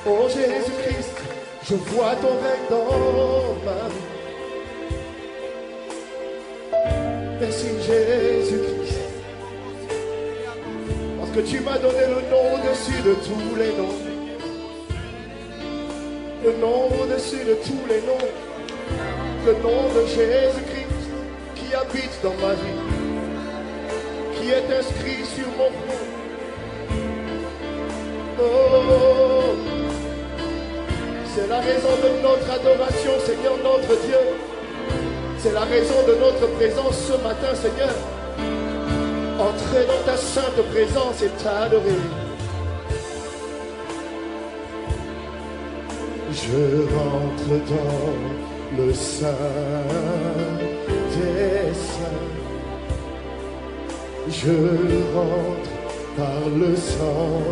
Oh Jésus-Christ, je vois ton règne dans ma vie. Merci Jésus-Christ, parce que tu m'as donné le nom au-dessus de tous les noms. Le nom au-dessus de tous les noms. Le nom de Jésus-Christ qui habite dans ma vie, qui est inscrit sur mon front. Oh, c'est la raison de notre adoration, Seigneur notre Dieu. C'est la raison de notre présence ce matin, Seigneur. Entrer dans ta sainte présence et t'adorer. Je rentre dans le sein des saints. Je rentre par le sang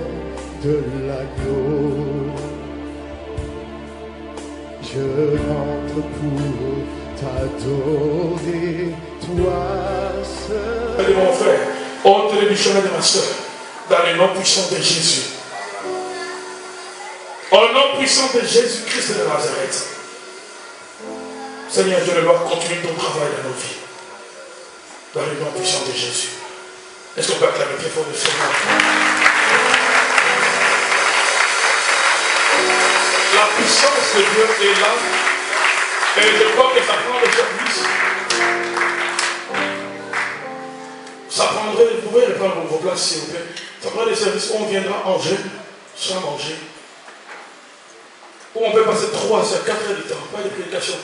de l'agneau. Je rentre pour t'adorer, toi seul. De mon frère, ôte le chemin de ma soeur, dans le nom puissant de Jésus. Au nom puissant de Jésus-Christ de Nazareth. Seigneur Dieu, le Lord, continue ton travail dans nos vies. Dans le nom puissant de Jésus. Est-ce qu'on peut acclamer très fort le Seigneur? La puissance de Dieu est là. Et je crois que ça prend le service. Ça prendrait, vous pouvez reprendre vos places s'il vous plaît. Ça prend des services où on viendra en jeûne, sans manger. Où on peut passer 3 à 4 heures de temps, pas de prédication.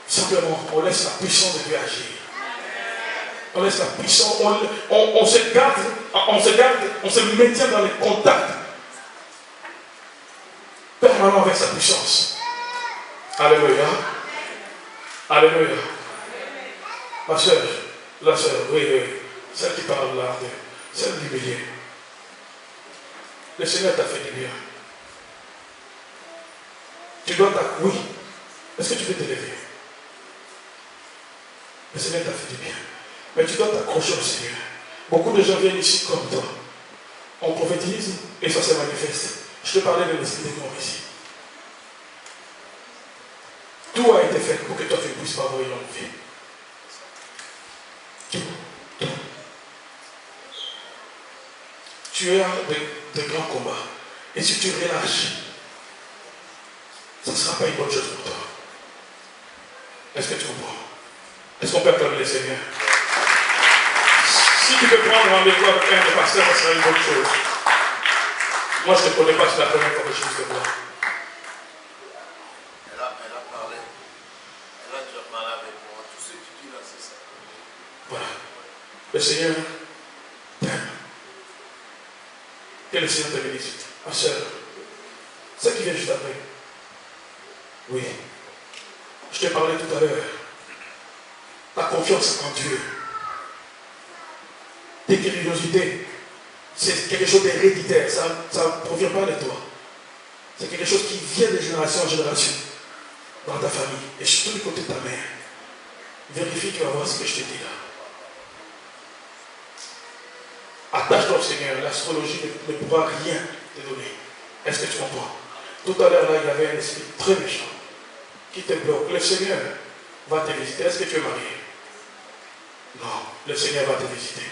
Simplement, on laisse la puissance de Dieu agir. On laisse la puissance, on se garde, on se maintient dans les contacts permanents avec sa puissance. Alléluia. Alléluia. Ma soeur, la soeur, oui, celle qui parle là, celle du milieu. Le Seigneur t'a fait du bien. Tu dois t'accrocher. Oui. Est-ce que tu peux te lever? Le Seigneur t'a fait du bien. Mais tu dois t'accrocher au Seigneur. Beaucoup de gens viennent ici comme toi. On prophétise et ça se manifeste. Je te parlais de l'esprit de mort ici. Tout a été fait pour que toi tu ne puisses pas avoir une longue vie. Tout. Tu as de grands combats. Et si tu relâches, ça ne sera pas une bonne chose pour toi. Est-ce que tu comprends? Est-ce qu'on peut acclamer le Seigneur? Si tu peux prendre rendez-vous avec un des pasteurs, ça sera une bonne chose. Moi, je ne te connais pas, c'est la première fois que je te vois. Elle a parlé. Elle a déjà parlé avec moi. Tout ce que tu dis là, c'est ça. Voilà. Le Seigneur t'aime. Que le Seigneur te bénisse. Ma soeur, celle qui vient juste après. Oui. Je t'ai parlé tout à l'heure. Ta confiance en Dieu. Tes curiosités. C'est quelque chose d'héréditaire. Ça ne provient pas de toi. C'est quelque chose qui vient de génération en génération. Dans ta famille. Et surtout du côté de ta mère. Vérifie, tu vas voir ce que je te dis là. Attache-toi au Seigneur. L'astrologie ne pourra rien te donner. Est-ce que tu comprends? Tout à l'heure, là, il y avait un esprit très méchant qui te bloque. Le Seigneur va te visiter. Est-ce que tu es marié? Non. Le Seigneur va te visiter.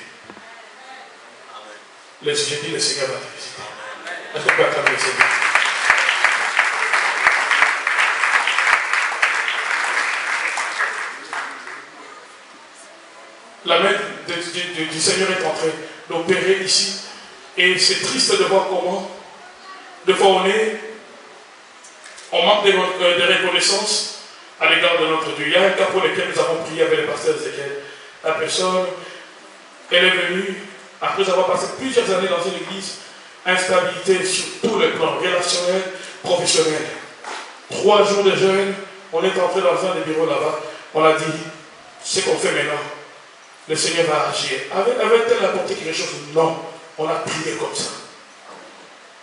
J'ai dit le Seigneur va te visiter. Est-ce qu'on peut acclamer le Seigneur? La main du Seigneur est en train d'opérer ici. Et c'est triste de voir comment, de fois on manque de reconnaissance à l'égard de notre Dieu. Il y a un cas pour lequel nous avons prié avec le pasteur Ezekiel. La personne, elle est venue, après avoir passé plusieurs années dans une église, instabilité sur tous les plans, relationnel, professionnel. 3 jours de jeûne, on est entré dans un des bureaux là-bas, on a dit, ce qu'on fait maintenant, le Seigneur va agir. Avait-elle apporté quelque chose? Non, on a prié comme ça.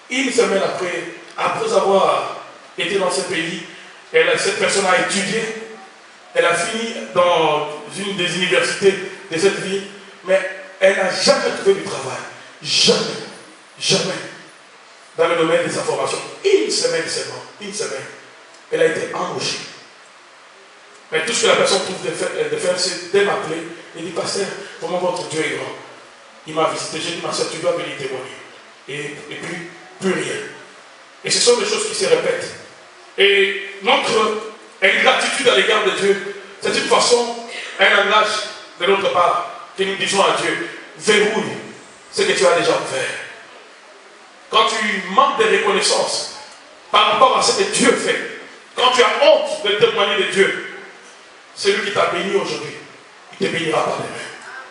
Une semaine après avoir été dans ce pays, cette personne a étudié, elle a fini dans une des universités de cette ville, mais elle n'a jamais trouvé du travail. Jamais. Jamais. dans le domaine de sa formation. Une semaine seulement, une semaine. Elle a été embauchée. Mais tout ce que la personne trouve de faire c'est de m'appeler et dire, pasteur, comment votre Dieu est grand. Il m'a visité, j'ai dit, ma soeur, tu dois venir témoigner. Et puis, plus rien. Et ce sont des choses qui se répètent. Et notre ingratitude à l'égard de Dieu, c'est une façon, un langage de notre part, que nous disons à Dieu, verrouille ce que tu as déjà ouvert. Quand tu manques de reconnaissance par rapport à ce que Dieu fait, quand tu as honte de témoigner de Dieu, celui qui t'a béni aujourd'hui, il te bénira pas demain.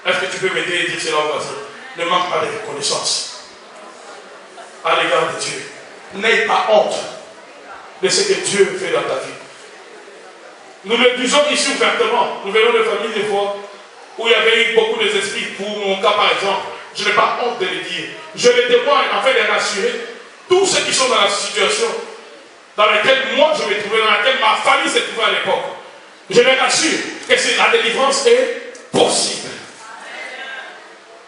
Est-ce que tu peux m'aider et dire cela au voisin? Ne manque pas de reconnaissance à l'égard de Dieu. N'aie pas honte de ce que Dieu fait dans ta vie. Nous le disons ici ouvertement. Nous venons de familles des fois où il y avait eu beaucoup d'esprits. Pour mon cas par exemple, je n'ai pas honte de le dire. Je le témoigne en fait de rassurer tous ceux qui sont dans la situation dans laquelle moi je me trouvais, dans laquelle ma famille se trouvait à l'époque. Je les rassure que la délivrance est possible.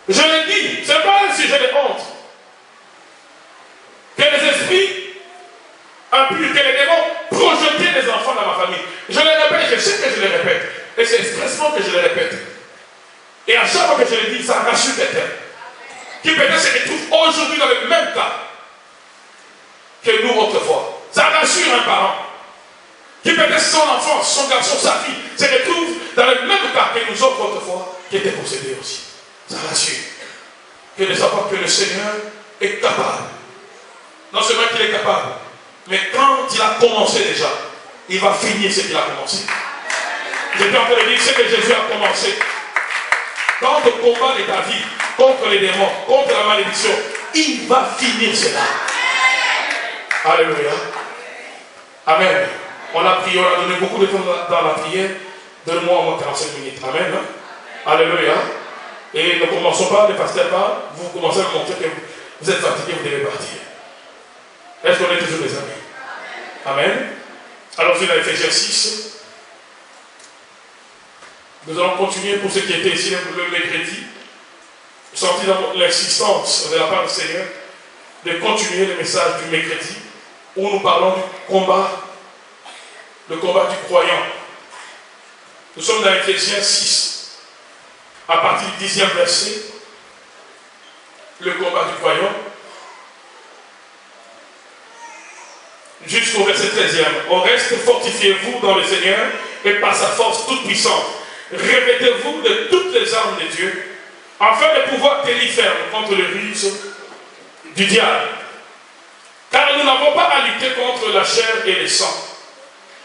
Je le dis, ce n'est pas un sujet de honte. Que les esprits impurs, que les démons projetaient des enfants dans ma famille. Je le répète, je sais que je le répète. Et c'est expressement que je le répète. Et à chaque fois que je le dis, ça rassure quelqu'un. Qui peut-être se retrouve aujourd'hui dans le même cas que nous autrefois. Ça rassure un parent. Qui peut-être son enfant, son garçon, sa fille, se retrouve dans le même cas que nous autres autrefois, qui étaient possédés aussi. Ça rassure. Que de savoir que le Seigneur est capable. Non seulement qu'il est capable, mais quand il a commencé déjà, il va finir ce qu'il a commencé. J'étais en train de dire ce que Jésus a commencé. Dans le combat de ta vie, contre les démons, contre la malédiction, il va finir cela. Alléluia. Amen. On a prié, on a donné beaucoup de temps dans la prière. Donne-moi au moins 45 minutes. Amen. Alléluia. Et ne commençons pas, ne partez pas. Vous commencez à me montrer que vous êtes fatigué, vous devez partir. Est-ce qu'on est toujours des amis? Amen. Alors, je vais Ephésiens 6. Nous allons continuer pour ceux qui étaient ici le mercredi. Sentir l'insistance de la part du Seigneur de continuer le message du mercredi où nous parlons du combat, le combat du croyant. Nous sommes dans Ephésiens 6, à partir du 10e verset, le combat du croyant, jusqu'au verset 13e. Au reste, fortifiez-vous dans le Seigneur et par sa force toute puissante. Revêtez-vous de toutes les armes de Dieu, afin de pouvoir tenir ferme contre les ruses du diable. Car nous n'avons pas à lutter contre la chair et le sang,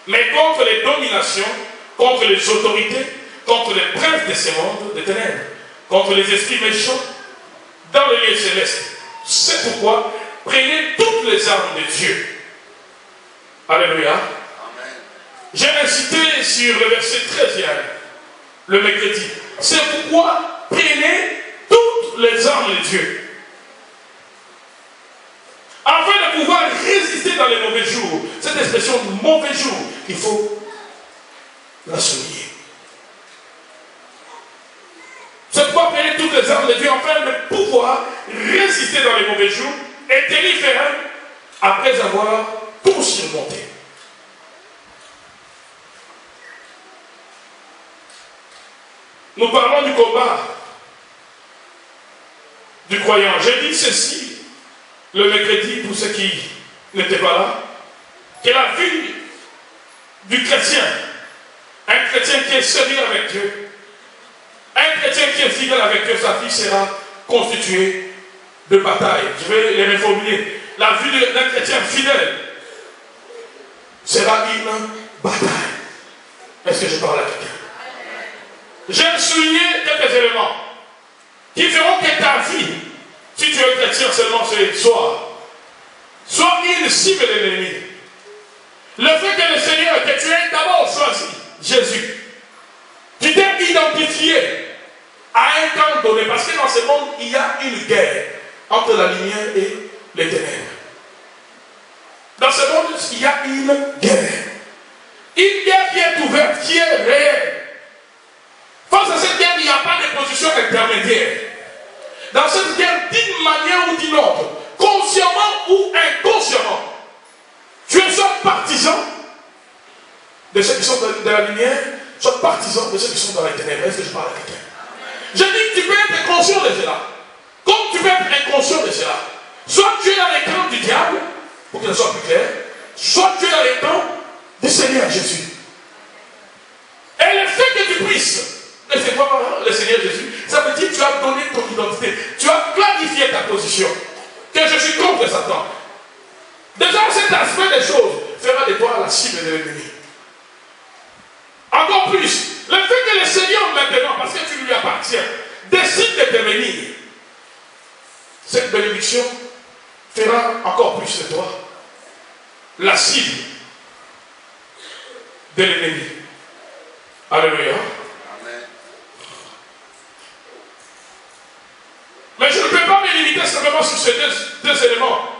mais contre les dominations, contre les autorités, contre les princes de ce monde de ténèbres, contre les esprits méchants dans les lieux célestes. C'est pourquoi prenez toutes les armes de Dieu. Alléluia. J'ai incité sur le verset 13e, le mercredi. C'est pourquoi prenez toutes les armes de Dieu. Afin de pouvoir résister dans les mauvais jours. Cette expression mauvais jours, il faut la souligner. C'est pourquoi prenez toutes les armes de Dieu afin de pouvoir résister dans les mauvais jours et tenir ferme après avoir tout surmonté. Nous parlons du combat du croyant. J'ai dit ceci le mercredi pour ceux qui n'étaient pas là, que la vie du chrétien, un chrétien qui est sérieux avec Dieu, un chrétien qui est fidèle avec Dieu, sa vie sera constituée de batailles. Je vais les reformuler. La vie d'un chrétien fidèle sera une bataille. Est-ce que je parle à quelqu'un? J'ai souligné quelques éléments qui feront que ta vie, si tu es chrétien seulement ce soir, soit une cible de l'ennemi. Le fait que le Seigneur, que tu aies d'abord choisi Jésus, tu t'es identifié à un temps donné, parce que dans ce monde, il y a une guerre entre la lumière et les ténèbres. Dans ce monde, il y a une guerre. Une guerre qui est ouverte, qui est réelle. Face à cette guerre, il n'y a pas de position intermédiaire. Dans cette guerre, d'une manière ou d'une autre, qu'on consciemment ou inconsciemment, tu es soit partisan de ceux qui sont dans la lumière, soit partisan de ceux qui sont dans les ténèbres. Est-ce que je parle à quelqu'un? Je dis que tu peux être conscient de cela, comme tu peux être inconscient de cela. Soit tu es dans les camps du diable, pour que ce soit plus clair, soit tu es dans les camps du Seigneur Jésus. Et le fait que tu puisses recevoir le Seigneur Jésus, ça veut dire que tu as donné ton identité, tu as clarifié ta position, que je suis contre Satan. Déjà, cet aspect des choses fera de toi la cible de l'ennemi. Encore plus, le fait que le Seigneur maintenant, parce que tu lui appartiens, décide de te bénir, cette bénédiction fera encore plus de toi la cible de l'ennemi. Alléluia. Amen. Mais je ne peux pas me limiter simplement sur ces deux éléments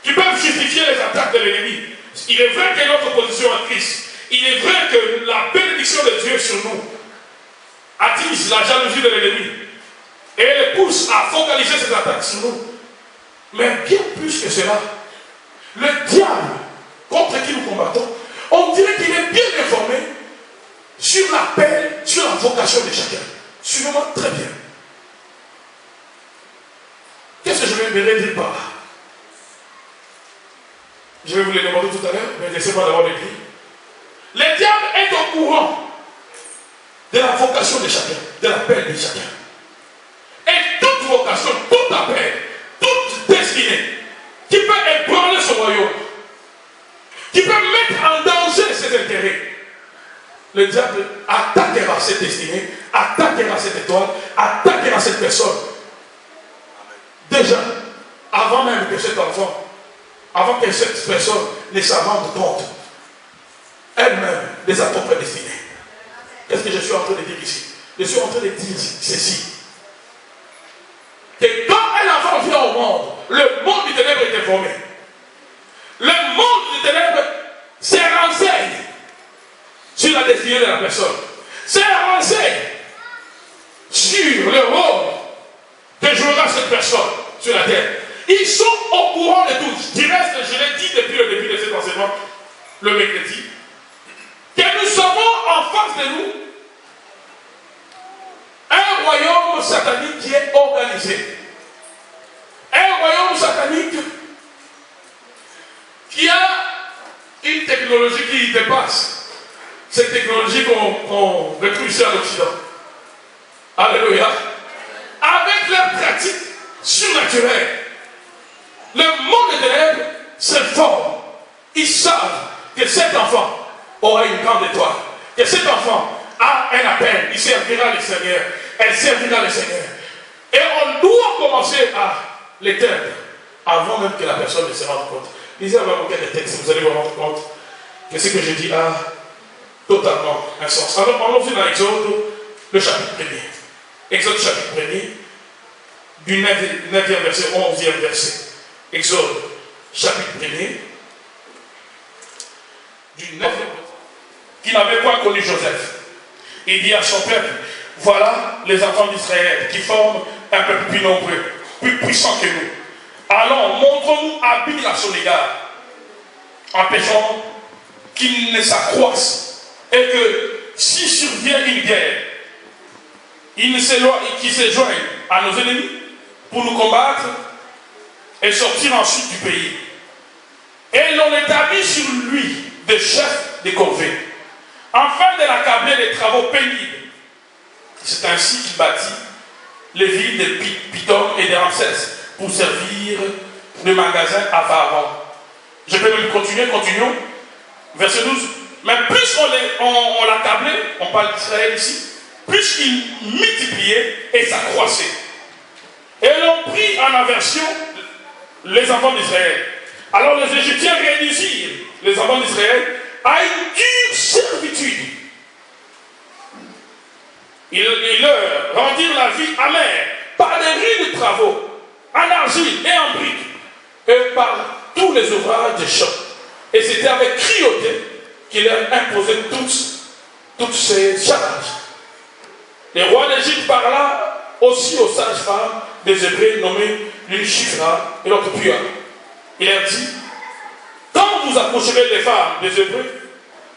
qui peuvent justifier les attaques de l'ennemi. Il est vrai que notre position en Christ, il est vrai que la bénédiction de Dieu sur nous attise la jalousie de l'ennemi et les pousse à focaliser ses attaques sur nous. Mais bien plus que cela, le diable contre qui nous combattons, on dirait qu'il est bien informé sur l'appel, sur la vocation de chacun. Suivez-moi très bien. Qu'est-ce que je vais dire par là? Je vais vous les demander tout à l'heure, mais laissez-moi d'abord les dire. Le diable est au courant de la vocation de chacun, de l'appel de chacun. Et toute vocation, tout appel, toute destinée qui peut ébranler son royaume, qui peut mettre en danger ses intérêts, le diable attaquera cette destinée, attaquera cette étoile, attaquera cette personne. Déjà, avant même que cet enfant, avant que cette personne ne s'en rende compte, elle-même de sa propre destinée. Qu'est-ce que je suis en train de dire ici? Je suis en train de dire ceci. Que quand un enfant vient au monde, le monde du ténèbre est informé. Le monde du ténèbre se renseigne sur la destinée de la personne. Se renseigne sur le rôle que jouera cette personne sur la terre. Ils sont au courant de tout. Je l'ai dit depuis le début de cet enseignement, le mercredi, que nous sommes en face de nous un royaume satanique qui est organisé. Un royaume satanique qui a une technologie qui dépasse cette technologie qu'on retrouve ici à l'Occident. Alléluia. Avec leurs pratiques surnaturelles, le monde des ténèbres se forme. Ils savent que cet enfant aura une grande étoile, que cet enfant a un appel, il servira le Seigneur, elle servira le Seigneur. Et on doit commencer à l'éteindre avant même que la personne ne se rende compte. Lisez avec moi quelques textes, vous allez vous rendre compte que ce que je dis a totalement un sens. Alors, allons-y dans Exode, le chapitre 1er. Exode chapitre 1er, du 9e verset au 11e verset. Exode chapitre 1er, du 9e verset. Qui n'avait pas connu Joseph. Il dit à son peuple, voilà les enfants d'Israël qui forment un peuple plus nombreux, plus puissant que nous. Allons, montrons-nous habiles à son égard, empêchons qu'ils ne s'accroissent et que si survient une guerre, qu'ils se joignent à nos ennemis pour nous combattre et sortir ensuite du pays. Et l'on établit sur lui des chefs de corvée, afin de l'accabler des travaux pénibles. C'est ainsi qu'il bâtit les villes de Pithom et de Ramsès pour servir de magasin à Pharaon. Je peux même continuer, continuons. Verset 12. Mais plus on l'accablait, on parle d'Israël ici, plus il multipliait et s'accroissait. Et l'on prit en aversion les enfants d'Israël. Alors les Égyptiens réduisirent les enfants d'Israël à une dure servitude. Ils leur rendirent la vie amère par des rudes travaux, en argile et en briques, et par tous les ouvrages des champs. Et c'était avec cruauté qu'il leur imposait toutes ces charges. Le roi d'Égypte parla aussi aux sages-femmes des Hébreux nommés l'une chiffra et l'autre pua. Il leur dit, quand vous approcherez les femmes des Hébreux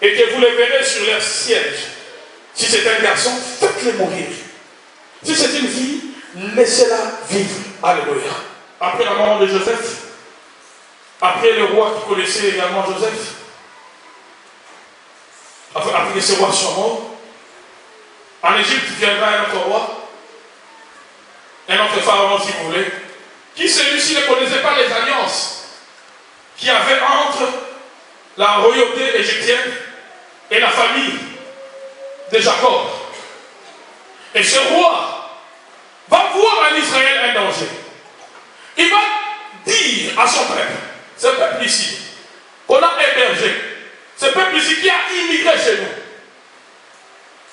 et que vous les verrez sur leur siège, si c'est un garçon, faites-les mourir. Si c'est une fille, laissez-la vivre. Alléluia. Après la mort de Joseph, après le roi qui connaissait également Joseph, après que ces rois soient morts, en Égypte viendra un autre roi, un autre pharaon si vous voulez, qui celui-ci ne connaissait pas les alliances qu'il y avait entre la royauté égyptienne et la famille de Jacob. Et ce roi va voir en Israël un danger. Il va dire à son peuple, ce peuple ici, qu'on a hébergé, ce peuple ici qui a immigré chez nous,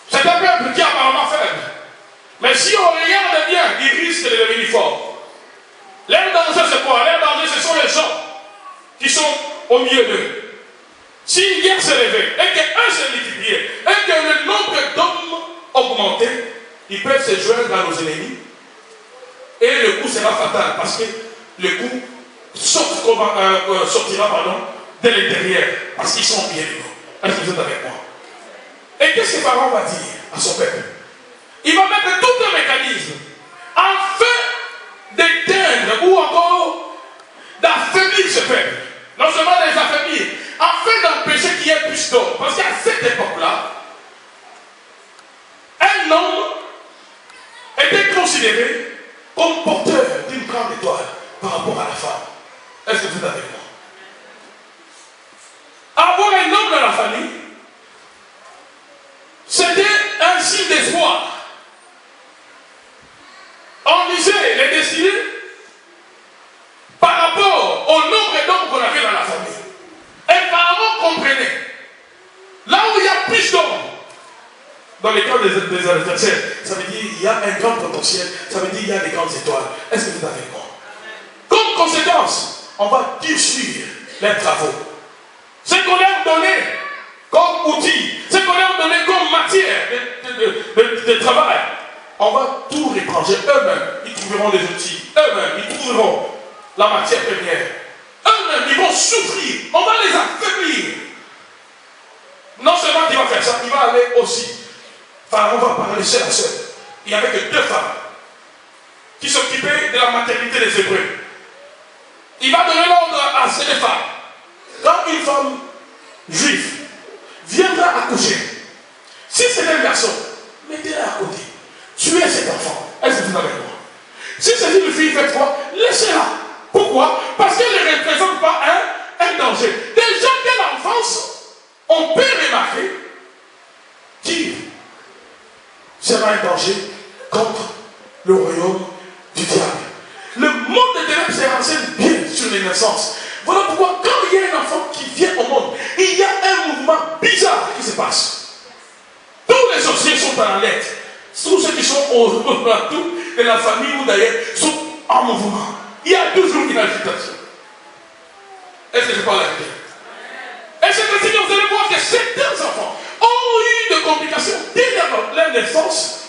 c'est un peuple qui est apparemment faible. Mais si on regarde bien, il risque de devenir fort. Leur danger, c'est quoi? Leur danger, ce sont les gens qui sont au milieu d'eux. Si une guerre s'est levée et qu'un s'est multiplié et que le nombre d'hommes augmentait, ils peuvent se joindre à nos ennemis et le coup sera fatal parce que le coup sortira de l'intérieur parce qu'ils sont bien libres. Est-ce que vous êtes avec moi? Et qu'est-ce que Pharaon va dire à son peuple? Il va mettre tout un mécanisme afin d'éteindre ou encore d'affaiblir ce peuple. Non seulement les affaiblir, afin d'empêcher qu'il y ait plus d'hommes. Parce qu'à cette époque-là, un homme était considéré comme porteur d'une grande étoile par rapport à la femme. Est-ce que vous êtes avec moi? Avoir un homme dans la famille, c'était un signe d'espoir. On lisait les destinées par rapport au nombre d'hommes qu'on avait dans la famille. Et Pharaon comprenait. Là où il y a plus d'hommes, dans les cas des adversaires, ça veut dire qu'il y a un grand potentiel, ça veut dire qu'il y a des grandes étoiles. Est-ce que vous êtes avec moi? Comme conséquence, on va durcir les travaux. Ce qu'on leur donnait comme outil, ce qu'on leur donnait comme matière de travail, on va tout répanger. Eux-mêmes, ils trouveront les outils. Eux-mêmes, ils trouveront la matière première. Eux-mêmes, ils vont souffrir. On va les affaiblir. Non seulement il va faire ça, il va aller aussi. Pharaon va parler seul à seul. Il n'y avait que 2 femmes qui s'occupaient de la maternité des Hébreux. Il va donner l'ordre à ces 2 femmes. Quand une femme juive viendra accoucher, si c'est un garçon, mettez-la à côté. Tuez cet enfant. Est-ce que vous avez moi? Si c'est une fille, faites quoi? Laissez-la. Pourquoi? Parce qu'elle ne représente pas un danger. Déjà dès l'enfance, on peut remarquer qui sera un danger contre le royaume du diable. Le monde des ténèbres se renseigne bien sur les naissances. Voilà pourquoi quand il y a un enfant qui vient au monde, il y a un mouvement bizarre qui se passe. Tous les sorciers sont en lettre. Tous ceux qui sont autour de la famille ou d'ailleurs sont en mouvement. Il y a toujours une agitation. Est-ce que je parle avec vous? Et c'est ainsi que vous allez voir que certains enfants ont eu de complications dès leur naissance.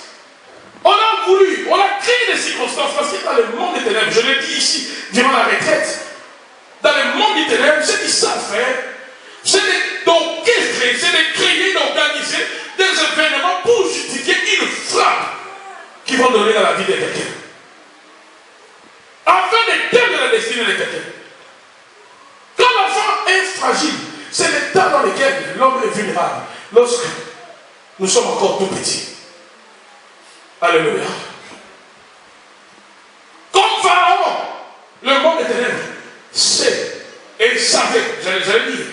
On a créé des circonstances parce que dans le monde des ténèbres, je l'ai dit ici, durant la retraite, dans le monde des ténèbres, ce qu'ils savent faire, c'est d'orchestrer, c'est de créer, d'organiser des événements pour justifier une frappe qui vont donner dans la vie de quelqu'un. Afin d'éteindre la destinée de quelqu'un. Quand l'enfant est fragile, c'est le temps dans lequel l'homme est vulnérable. Lorsque nous sommes encore tout petits. Alléluia. Comme Pharaon, le monde des ténèbres sait et savait, j'allais dire,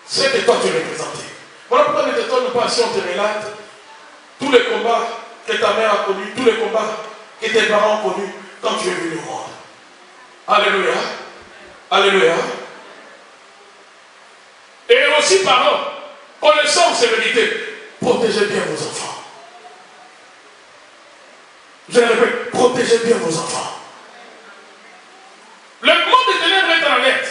c'est que toi tu représentais. Voilà pourquoi les étoiles ne pas si on te relate tous les combats que ta mère a connus, tous les combats que tes parents ont connus quand tu es venu au monde. Alléluia. Alléluia. Et aussi, parents, connaissant ces vérités, protégez bien vos enfants. Je le répète, protégez bien vos enfants. Le monde des ténèbres est en alerte.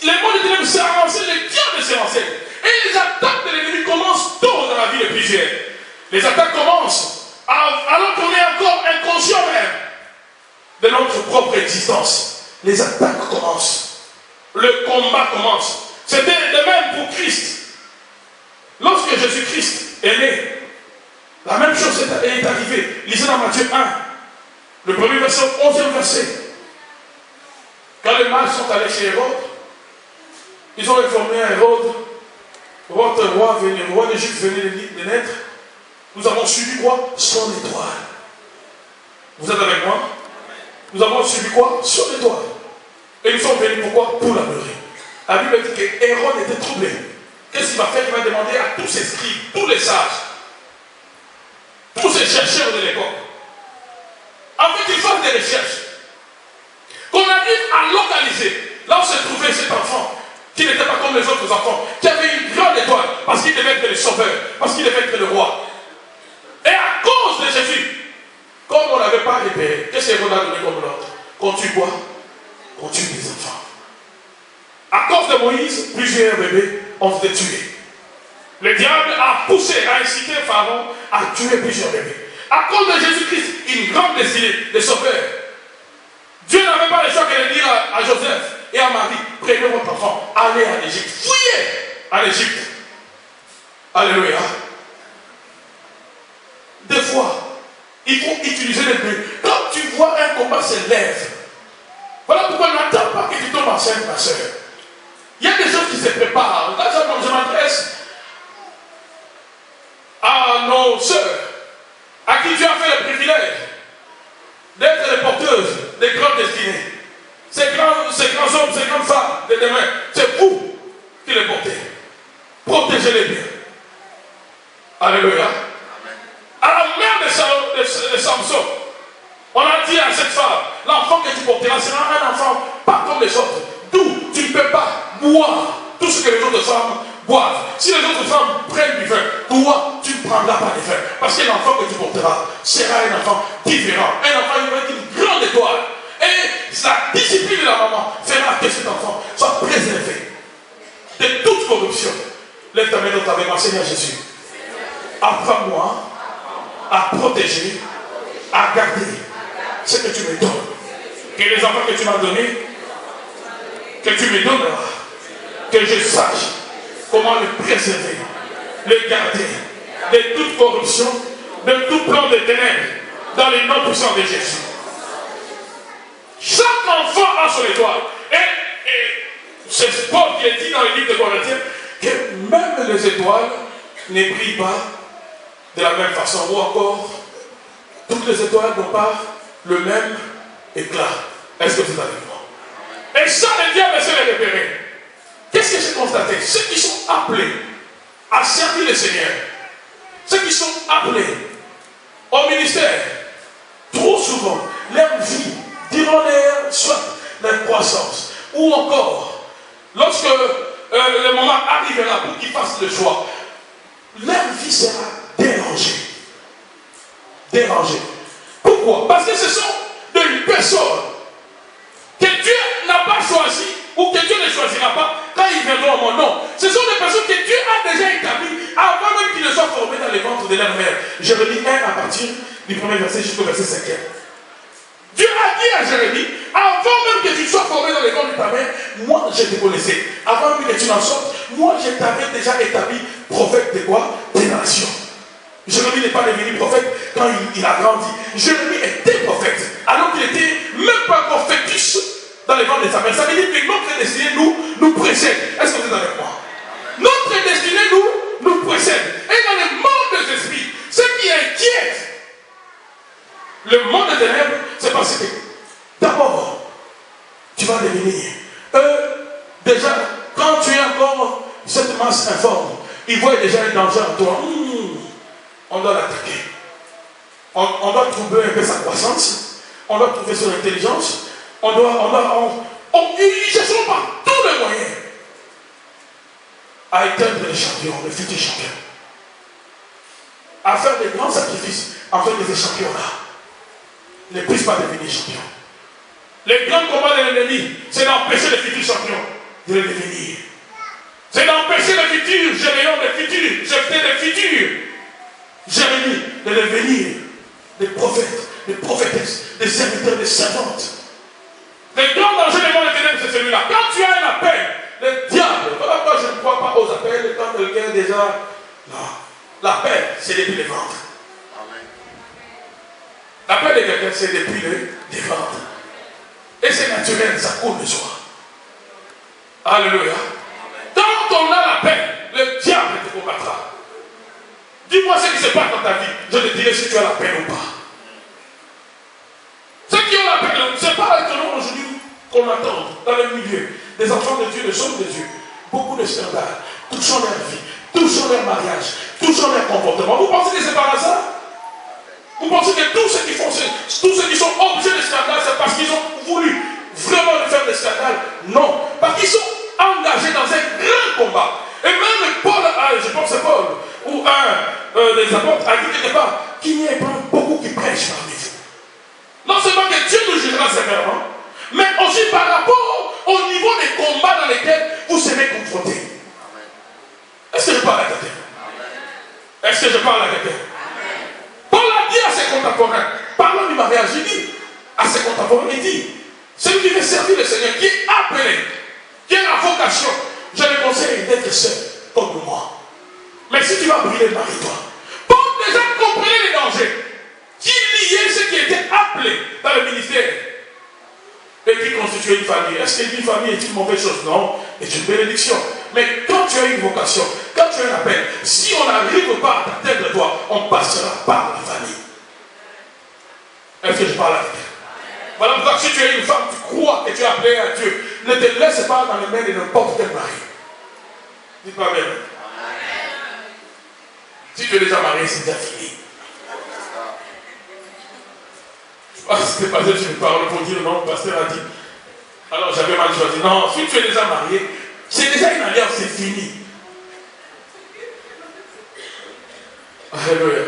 Le monde des ténèbres s'est avancé, le diable s'est avancé. Et les attaques de l'ennemi commencent tôt dans la vie de plusieurs. Les attaques commencent alors qu'on est encore inconscient même de résistance. Les attaques commencent. Le combat commence. C'était de même pour Christ. Lorsque Jésus-Christ est né, la même chose est arrivée. Lisez dans Matthieu 1, le premier verset, 11e verset. Quand les mages sont allés chez Hérode, ils ont informé à Hérode, votre roi, le roi d'Égypte venait de naître. Nous avons suivi quoi? Son étoile. Vous êtes avec moi? Nous avons suivi quoi? Son étoile. Et nous sommes venus pourquoi? Pour l'adorer. La Bible dit que Hérode était troublé. Qu'est-ce qu'il va faire? Il va demander à tous ses scribes, tous les sages, tous ces chercheurs de l'époque. En fait, ils font des recherches. Qu'on arrive à localiser là où se trouvait cet enfant, qui n'était pas comme les autres enfants, qui avait une grande étoile, parce qu'il devait être le sauveur, parce qu'il devait être le roi. Et à cause de Jésus, comme on n'avait pas repéré, qu'est-ce qu'on a donné comme l'autre? Qu'on tue quoi? Qu'on tue des enfants. À cause de Moïse, plusieurs bébés ont été tués. Le diable a poussé, a incité Pharaon à tuer plusieurs bébés. À cause de Jésus-Christ, une grande destinée de sauveur. Dieu n'avait pas le choix que de dire à Joseph et à Marie, prenez votre enfant, allez en Égypte, fouillez en Égypte. Alléluia. Des fois, il faut utiliser les deux. Quand tu vois un combat se lève, voilà pourquoi n'attends pas que tu tombes enceinte, ma soeur. Il y a des choses qui se préparent. Là, je m'adresse à nos sœurs, à qui Dieu a fait le privilège d'être les porteuses des grandes destinées. Ces grands hommes, ces grandes femmes de demain, c'est vous qui les portez. Protégez-les bien. Alléluia. À la mère de Samson, on a dit à cette femme, l'enfant que tu porteras sera un enfant pas comme les autres. D'où tu ne peux pas boire tout ce que les autres femmes boivent. Si les autres femmes prennent du vin, toi, tu ne prendras pas du vin. Parce que l'enfant que tu porteras sera un enfant différent. Un enfant avec une grande étoile. Et la discipline de la maman fera que cet enfant soit préservé de toute corruption. Lève ta main dans ta main, Seigneur Jésus. Apprends-moi à protéger, à garder ce que tu me donnes. Que les enfants que tu m'as donnés, que tu me donneras, que je sache comment le préserver, le garder de toute corruption, de tout plan de ténèbres, dans les noms puissants de Jésus. Chaque enfant a son étoile. Et c'est Paul qui est dit dans le livre de Corinthiens que même les étoiles ne brillent pas de la même façon. Ou encore, toutes les étoiles n'ont pas le même éclat. Est-ce que vous avez vu? Et ça, le diable essaie de repérer. Qu'est-ce que j'ai constaté? Ceux qui sont appelés à servir le Seigneur, ceux qui sont appelés au ministère, trop souvent, leur vie, durant leur croissance, ou encore, lorsque le moment arrivera pour qu'ils fassent le choix, leur vie sera dérangée. Dérangée. Pourquoi? Parce que ce sont des personnes que Dieu n'a pas choisi ou que Dieu ne choisira pas quand ils viendront au monde. Non, ce sont des personnes que Dieu a déjà établies avant même qu'ils ne soient formés dans les ventres de leur mère. Jérémie 1 à partir du premier verset jusqu'au verset 5e. Dieu a dit à Jérémie, avant même que tu sois formé dans les ventres de ta mère, moi je te connaissais. Avant même que tu n'en sortes, moi je t'avais déjà établi prophète de quoi? Des nations. Jérémie n'est pas devenu prophète quand il a grandi. Jérémie était prophète, alors qu'il n'était même pas encore fœtus dans les ventres de sa mère. Ça veut dire que notre destinée nous précède. Est-ce que vous êtes avec moi? Notre destinée nous précède. Et dans le monde des esprits, ce qui inquiète le monde des ténèbres, c'est parce que d'abord, tu vas devenir. Déjà, quand tu es encore cette masse informe, ils voient déjà un danger en toi. On doit l'attaquer. On doit trouver un peu sa croissance. On doit trouver son intelligence. Ils chercheront par tous les moyens à éteindre les champions, les futurs champions. À faire des grands sacrifices afin que ces champions-là ne puissent pas devenir champions. Les grands combats de l'ennemi, c'est d'empêcher les futurs champions de le devenir. C'est d'empêcher les futurs géants, les futurs, jeter les futurs Jérémie de devenir des prophètes, des prophétesses, des serviteurs, des servantes Le grand danger des mondes ténèbres, c'est celui-là. Quand tu as un appel, le diable, voilà pourquoi je ne crois pas aux appels quand quelqu'un est déjà. Non. L'appel, c'est depuis les ventres. L'appel de quelqu'un, c'est depuis les ventres. Et c'est naturel, ça coule de soi. Alléluia. Quand on a l'appel, le diable te combattra. Dis-moi ce qui se passe dans ta vie. Je te dirai si tu as l'appel ou pas. Ceux qui ont l'appel, ce n'est pas étonnant aujourd'hui qu'on entend dans le milieu des enfants de Dieu, des hommes de Dieu, beaucoup de scandales, touchant leur vie, touchant leur mariage, touchant leur comportement. Vous pensez que c'est par hasard? Vous pensez que tous ceux qui font, tous ceux qui sont objets de scandale, c'est parce qu'ils ont voulu vraiment faire des scandales? Non, parce qu'ils sont engagés dans un grand combat. Et même Paul, je pense que c'est Paul, ou un des apôtres, a dit quelque part qu'il n'y ait pas beaucoup qui prêchent parmi vous. Non seulement que Dieu nous jugera sévèrement, mais aussi par rapport au niveau des combats dans lesquels vous serez confrontés. Est-ce que je parle à quelqu'un? Est-ce que je parle à quelqu'un? Paul a dit à ses contemporains, parlant du mariage, il dit à ses contemporains, il dit, celui qui veut servir le Seigneur, qui est appelé, qui a la vocation, je le conseille d'être seul, comme moi. Mais si tu vas brûler, marie-toi. Paul déjà comprenait les dangers qui liaient ceux qui étaient appelés dans le ministère et qui constituaient une famille. Est-ce qu'une famille est une mauvaise chose? Non, c'est une bénédiction. Mais quand tu as une vocation, quand tu as un appel, si on n'arrive pas à t'atteindre toi, on passera par la famille. Est-ce que je parle à quelqu'un? Voilà pourquoi si tu es une femme, tu crois que tu es appelé à Dieu, ne te laisse pas dans les mains de n'importe quel mari. Dites pas bien. Si tu es déjà marié, c'est déjà fini. C'était pas ça que je parle pour dire non, le pasteur a dit. Alors j'avais mal choisi. Non, si tu es déjà marié, c'est déjà une alliance, c'est fini. Alléluia.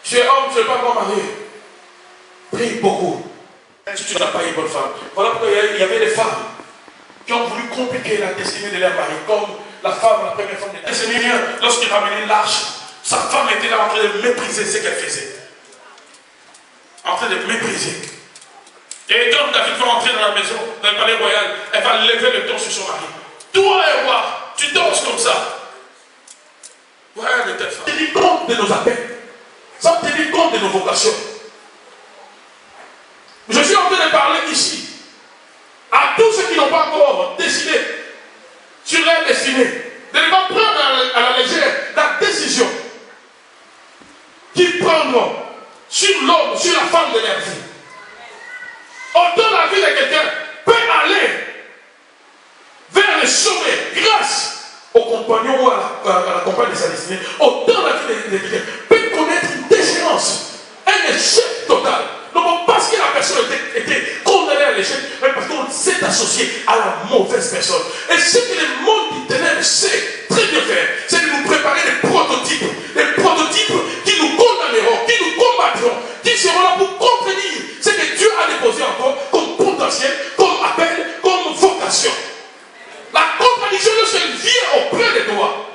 Tu es homme, tu n'es pas encore marié. Prie beaucoup. Si tu n'as pas une bonne femme. Voilà pourquoi il y avait des femmes qui ont voulu compliquer la destinée de leur mari, comme la femme, la première femme de Seigneur, lorsqu'il ramenait l'arche, sa femme était là en train de mépriser ce qu'elle faisait. En train de mépriser. Et quand David va entrer dans la maison, dans le palais royal, elle va lever le ton sur son mari. Toi et moi, tu danses comme ça. Voilà de telle femme. Tenir compte de nos appels, sans tenir compte de nos vocations. Je suis en train de parler ici à tous ceux qui n'ont pas encore décidé sur leur destinée, de ne pas prendre à la légère la décision qu'ils prendront sur l'homme, sur la femme de leur vie. Autant la vie de quelqu'un peut aller vers le sommet grâce au compagnon ou à la compagne de sa destinée, autant la vie de quelqu'un peut connaître une déchéance, un échec total. Non pas parce que la personne était condamnée à l'échec, mais parce qu'on s'est associé à la mauvaise personne. Et ce que le monde du ténèbre sait très bien faire, c'est de nous préparer des prototypes qui nous condamneront, qui nous combattront, qui seront là pour contenir ce que Dieu a déposé en toi comme potentiel, comme appel, comme vocation. La contradiction, lorsqu'elle vient auprès de toi,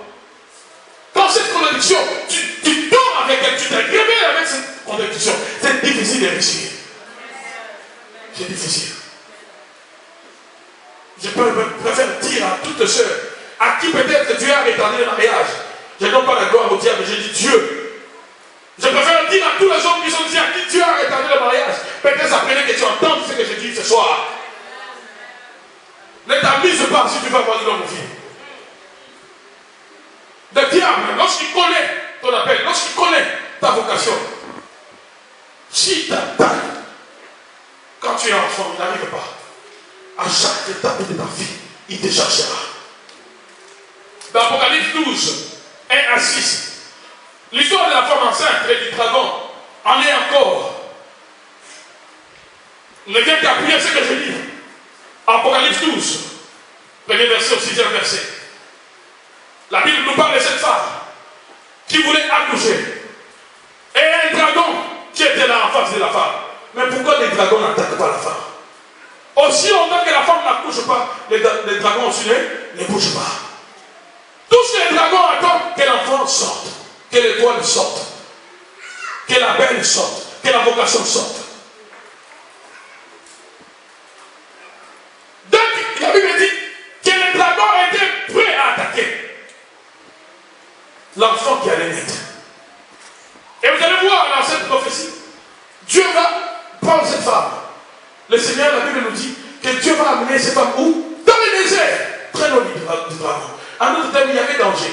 quand cette contradiction, tu dors avec elle, tu te réveilles avec cette contradiction, c'est difficile de réussir. C'est difficile. Je préfère dire à toutes sœurs, à qui peut-être Dieu a retardé le mariage, je ne donne pas la gloire au diable, je dis Dieu. Je préfère dire à tous les hommes qui sont ici, à qui Dieu a retardé le mariage, peut-être apprenez que tu entends ce que je dis ce soir. Ne t'amuse pas si tu vas voir de l'homme ou fille. Le diable, lorsqu'il connaît ton appel, lorsqu'il connaît ta vocation, s'il t'attaque, quand tu es enfant, il n'arrive pas. À chaque étape de ta vie, il te cherchera. Dans Apocalypse 12, 1 à 6, l'histoire de la femme enceinte et du dragon en est encore. Ne vient qu'appuyer ce que je dis. Apocalypse 12, premier verset au 6e verset. La Bible nous parle de cette femme qui voulait accoucher. Et un dragon qui était là en face de la femme. Mais pourquoi les dragons n'attaquent pas la femme? Aussi longtemps que la femme n'accouche pas, les dragons aussi ne bougent pas. Tous les dragons attendent que l'enfant sorte, que l'étoile sorte, que la belle sorte, que la vocation sorte. Donc, la Bible dit que le dragon était prêt à attaquer l'enfant qui allait naître. Et vous allez voir dans cette prophétie, Dieu va prendre cette femme. Le Seigneur, la Bible nous dit que Dieu va amener cette femme où? Dans le désert, très loin du dragon. En d'autres termes, il y avait danger.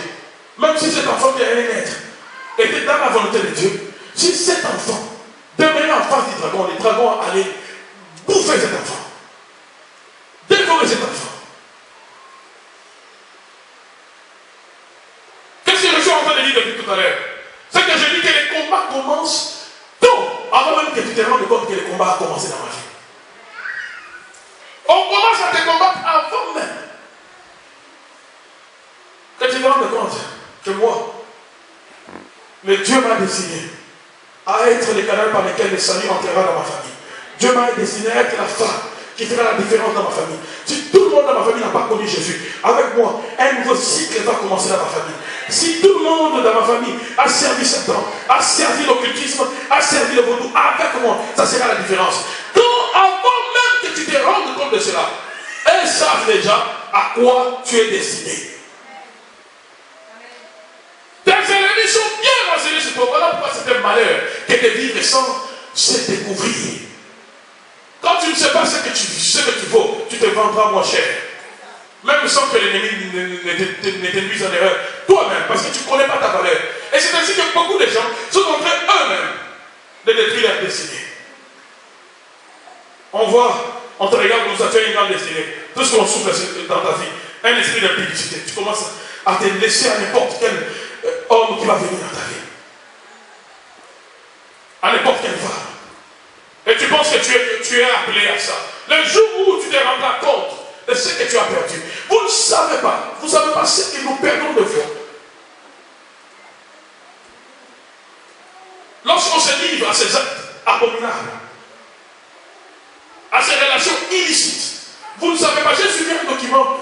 Même si cet enfant qui allait naître était dans la volonté de Dieu, si cet enfant demeurait en face du dragon, les dragons allaient bouffer cet enfant, dévorer cet enfant. Qu'est-ce que je suis en train de dire depuis tout à l'heure? C'est que je dis que les combats commencent tôt, avant même que tu te rendes compte que les combats ont commencé dans ma vie. On commence à te combattre avant même que tu te rendes compte que moi, le Dieu m'a destiné à être le canal par lequel le salut entrera dans ma famille. Dieu m'a destiné à être la femme qui fera la différence dans ma famille. Si tout le monde dans ma famille n'a pas connu Jésus, avec moi, un nouveau cycle va commencer dans ma famille. Si tout le monde dans ma famille a servi Satan, a servi l'occultisme, a servi le vaudou, avec moi, ça sera la différence. Donc, avant même que tu te rendes compte de cela, elles savent déjà à quoi tu es destiné. Tes ennemis sont bien renseignés sur toi. Voilà pourquoi c'est un malheur que de vivre sans se découvrir. Quand tu ne sais pas ce que tu vaux, tu te vendras moins cher. Même sans que l'ennemi ne t'induise en erreur. Toi-même, parce que tu ne connais pas ta valeur. Et c'est ainsi que beaucoup de gens sont en train eux-mêmes de détruire leur destinée. On voit, on te regarde comme ça, tu as une grande destinée. Tout ce qu'on souffre dans ta vie, un esprit de publicité. Tu commences à te laisser à n'importe quel homme qui va venir dans ta vie. À n'importe quelle femme. Et tu penses que tu es appelé à ça. Le jour où tu te rendras compte de ce que tu as perdu, vous ne savez pas. Vous ne savez pas ce que nous perdons de fois. Lorsqu'on se livre à ces actes abominables, à ces relations illicites, vous ne savez pas. J'ai suivi un document.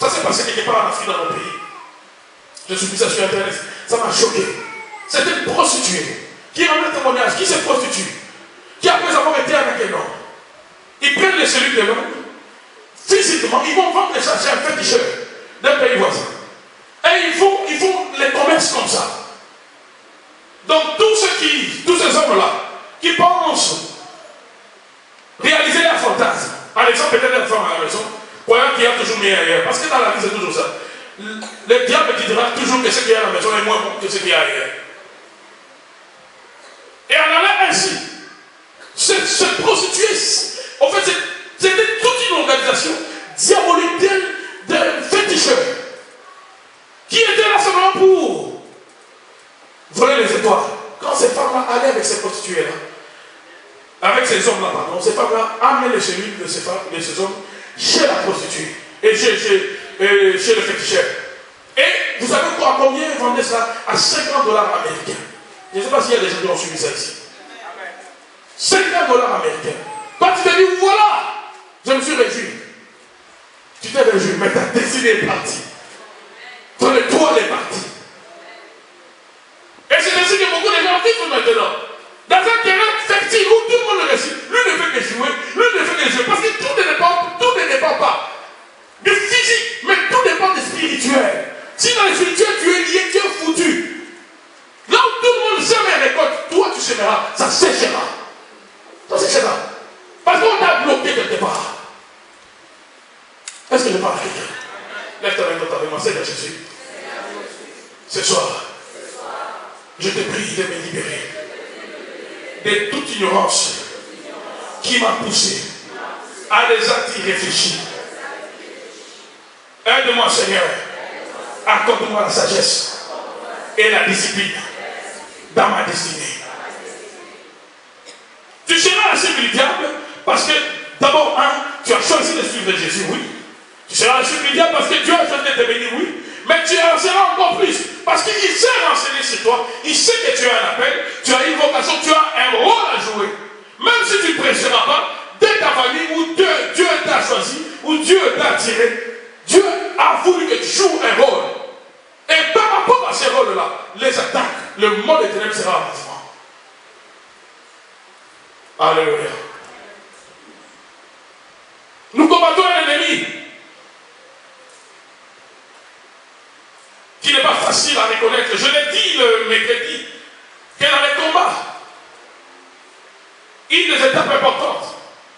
Ça s'est passé quelque part en Afrique dans mon pays. J'ai suivi ça sur Internet. Ça m'a choqué. C'était une prostituée qui rend le témoignage, qui se prostitue, qui après avoir été avec un homme, ils prennent les cellules de l'homme, physiquement, ils vont vendre les sachets à un féticheur d'un pays voisin. Et ils font les commerces comme ça. Donc tous ces hommes-là, qui pensent réaliser leur fantasme, par exemple, peut-être la femme à la maison, croyant qu'il y a toujours mieux ailleurs, parce que dans la vie c'est toujours ça. Le diable te dira toujours que ce qu'il y a à la maison est moins bon que ce qu'il y a ailleurs. Et en allant ainsi, se prostituer, en fait, c'était toute une organisation diabolique d'un féticheur qui était là seulement pour voler les étoiles. Quand ces femmes-là allaient avec ces prostituées-là, avec ces hommes-là, pardon, ces femmes-là amenaient les cellules de ces hommes chez la prostituée et chez le féticheur. Et vous savez quoi, combien ils vendaient ça? À $50 américains. Je ne sais pas s'il y a des gens qui ont suivi ça ici. $50 américains. Quand tu te dis, voilà, je me suis réjoui. Tu t'es réjoui, mais ta destinée est partie. Ton étoile est partie. Et c'est ainsi que beaucoup de gens vivent maintenant. Dans un terrain fertile où tout le monde le réussit. Lui ne fait que jouer, lui ne fait que jouer. Parce que tout ne dépend pas du physique, mais tout dépend du spirituel. Si dans le spirituel tu es lié, tu es foutu. Là où tout le monde sème et récolte, toi tu sèmeras, ça séchera. Ça séchera. Parce qu'on t'a bloqué quelque part. Est-ce que je parle à quelqu'un? Lève ta main dans ta main, Seigneur Jésus. Ce soir, je te prie de me libérer de toute ignorance qui m'a poussé à des actes irréfléchis. Aide-moi, Seigneur. Accorde-moi la sagesse et la discipline dans ma destinée. Tu seras la cible du diable parce que, d'abord, tu as choisi de suivre Jésus, oui. Tu seras la cible du diable parce que Dieu a choisi de te bénir, oui. Mais tu en seras encore plus parce qu'il s'est renseigné sur toi. Il sait que tu as un appel, tu as une vocation, tu as un rôle à jouer. Même si tu ne prêcheras pas, dès ta famille où Dieu t'a choisi, où Dieu t'a attiré, Dieu a voulu que tu joues un rôle. Et par rapport à ces rôles-là, les attaques, le monde éternel sera en mouvement. Alléluia. Nous combattons un ennemi qui n'est pas facile à reconnaître. Je l'ai dit le mercredi, que dans les combats, une des étapes importantes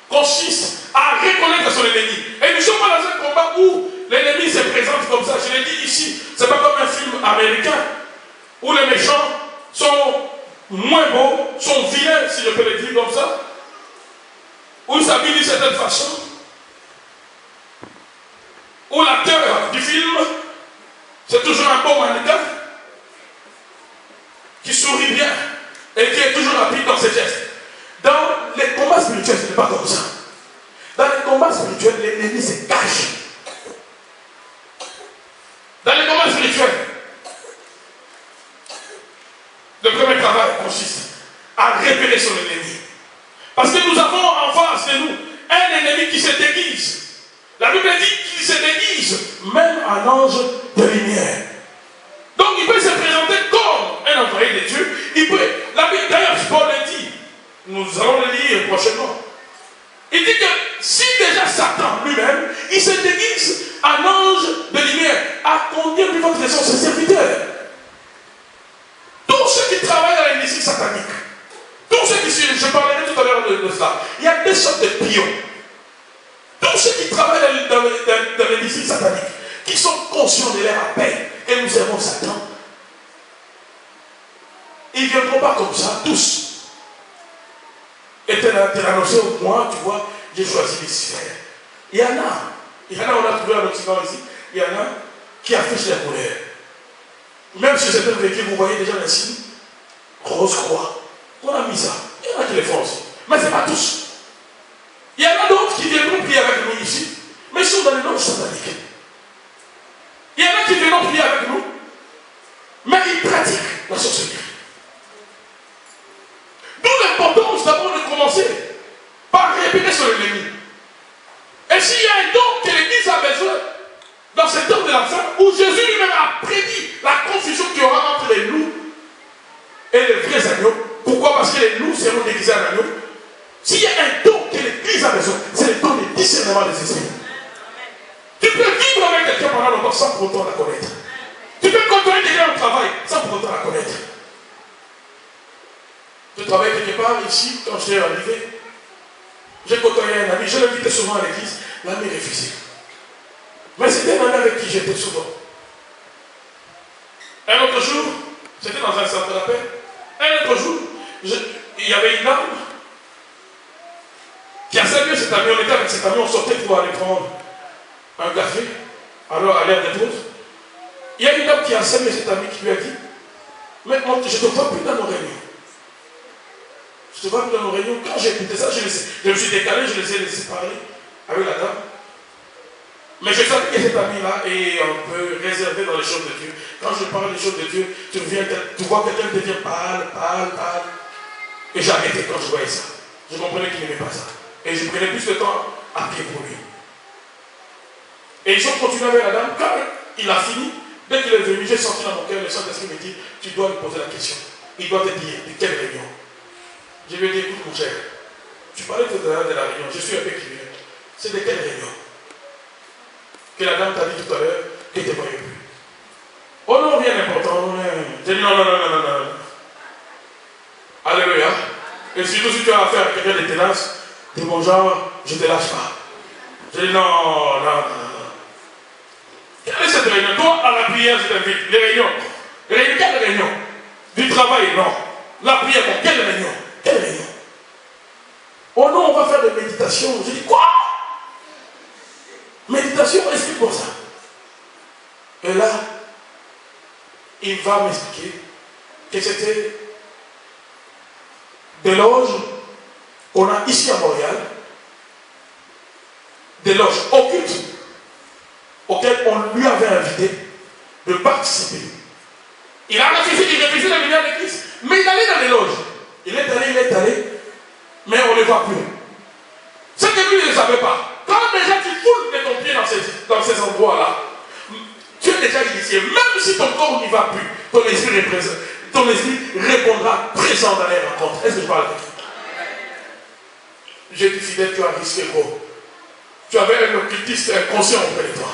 consiste à reconnaître son ennemi. Et nous sommes dans un combat où l'ennemi se présente comme ça. Je l'ai dit ici, ce n'est pas comme un film américain où les méchants sont moins beaux, sont vilains, si je peux le dire comme ça, où ils s'habillent d'une certaine façon, où l'acteur du film, c'est toujours un bon mannequin qui sourit bien et qui est toujours rapide dans ses gestes. Dans les combats spirituels, ce n'est pas comme ça. Dans les combats spirituels, l'ennemi se cache. Dans les combats spirituels, le premier travail consiste à repérer son ennemi. Parce que nous avons en face de nous un ennemi qui se déguise. La Bible dit qu'il se déguise même un ange de lumière. Donc il peut se présenter comme un envoyé de Dieu. Il peut, la Bible d'ailleurs, Paul le dit, nous allons le lire prochainement. Il dit que si déjà Satan lui-même, il se déguise en ange de lumière, à combien plus forte raison ses serviteurs? Tous ceux qui travaillent dans l'industrie satanique, tous ceux qui, je parlerai tout à l'heure de cela, il y a deux sortes de pions. Tous ceux qui travaillent dans l'industrie satanique, qui sont conscients de leur appel, et nous servons Satan, ils ne viendront pas comme ça, tous. Et tu as annoncé au moins, tu vois, j'ai choisi Lucifer. Il y en a, on a trouvé un Occident ici, il y en a qui affichent la couleur. Même sur certains véhicules, vous voyez déjà les signes rose croix. On a mis ça. Il y en a qui les font aussi. Mais ce n'est pas tous. Il y en a d'autres qui viendront prier avec nous ici, mais ils sont dans les noms sataniques. Il y en a qui viendront prier avec nous, mais ils pratiquent la sorcellerie. D'où l'importance d'abord de commencer par repérer son ennemi. Et s'il y a un don que l'Église a besoin dans ce temps de la fin, où Jésus lui-même a prédit la confusion qu'il y aura entre les loups et les vrais agneaux. Pourquoi? Parce que les loups seront déguisés en agneaux. S'il y a un don que l'Église a besoin, c'est le don de discernement des esprits. Tu peux vivre avec quelqu'un pendant longtemps sans pour autant la connaître. Tu peux côtoyer quelqu'un au travail sans pour autant la connaître. Je travaille quelque part ici, quand j'étais arrivé, j'ai côtoyé un ami, je l'invitais souvent à l'église, l'ami refusait. Mais c'était un ami avec qui j'étais souvent. Un autre jour, j'étais dans un centre d'appel, un autre jour, il y avait une dame qui a salué cet ami, on était avec cet ami, on sortait pour aller prendre un café, alors à l'heure des pauses. Il y a une dame qui a salué cet ami qui lui a dit, mais je ne te vois plus dans nos réunions. Je te vois plus dans nos réunions. Quand j'ai écouté ça, je me suis décalé, je les ai laissés parler avec la dame. Mais je savais que cet ami-là est un peu réservé dans les choses de Dieu. Quand je parle des choses de Dieu, tu vois quelqu'un devient pâle. Et j'ai arrêté quand je voyais ça. Je comprenais qu'il n'aimait pas ça. Et je prenais plus de temps à pied pour lui. Et ils ont continué avec la dame. Quand il a fini, dès qu'il est venu, j'ai senti dans mon cœur, le Saint-Esprit me dit, tu dois lui poser la question. Il doit te dire de quelle réunion. Je lui ai dit, écoute mon cher, tu parlais tout à l'heure de la réunion, je suis un peu curieux. C'est de quelle réunion? Que la dame t'a dit tout à l'heure que tu ne voyais plus. Oh non, rien d'important. J'ai dit non. Alléluia. Et surtout si tu as affaire à quelqu'un de tenace, de mon genre, je ne te lâche pas. J'ai dit non. Quelle est cette réunion? Toi, à la prière, je t'invite. Les réunions. Quelle réunion? Du travail, non. La prière, bon, quelle réunion? Quelle réunion? Oh non, on va faire de méditation. Je dis quoi? Méditation, explique-moi ça. Et là, il va m'expliquer que c'était des loges qu'on a ici à Montréal, des loges occultes auxquelles on lui avait invité de participer. Il a refusé de venir à l'église, mais il allait dans les loges. Il est allé, mais on ne le voit plus. Ce que lui ne savait pas. Quand déjà tu foules de ton pied dans ces endroits-là, tu es déjà initié. Même si ton corps n'y va plus, ton esprit répondra présent dans les rencontres. Est-ce que je parle avec toi? j'ai dit fidèle, tu as risqué gros. Tu avais un occultiste inconscient auprès de toi.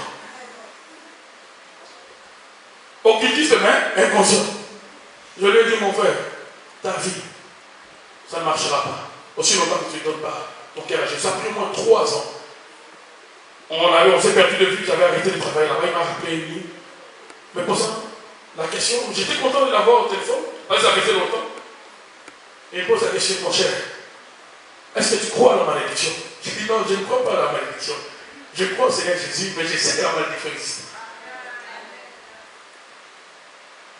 Occultiste, mais inconscient. Je lui ai dit, mon frère, ta vie, ça ne marchera pas. Aussi longtemps que tu ne donnes pas ton cœur à Jésus. Ça a pris au moins 3 ans. On s'est perdu de vue, j'avais arrêté de travailler là-bas, il m'a rappelé une nuit. Mais pour ça, la question, j'étais content de l'avoir au téléphone, parce que ça faisait longtemps. Et il pose la question, mon cher, est-ce que tu crois à la malédiction? Je dis non, je ne crois pas à la malédiction. Je crois au Seigneur Jésus, mais je sais que la malédiction existe.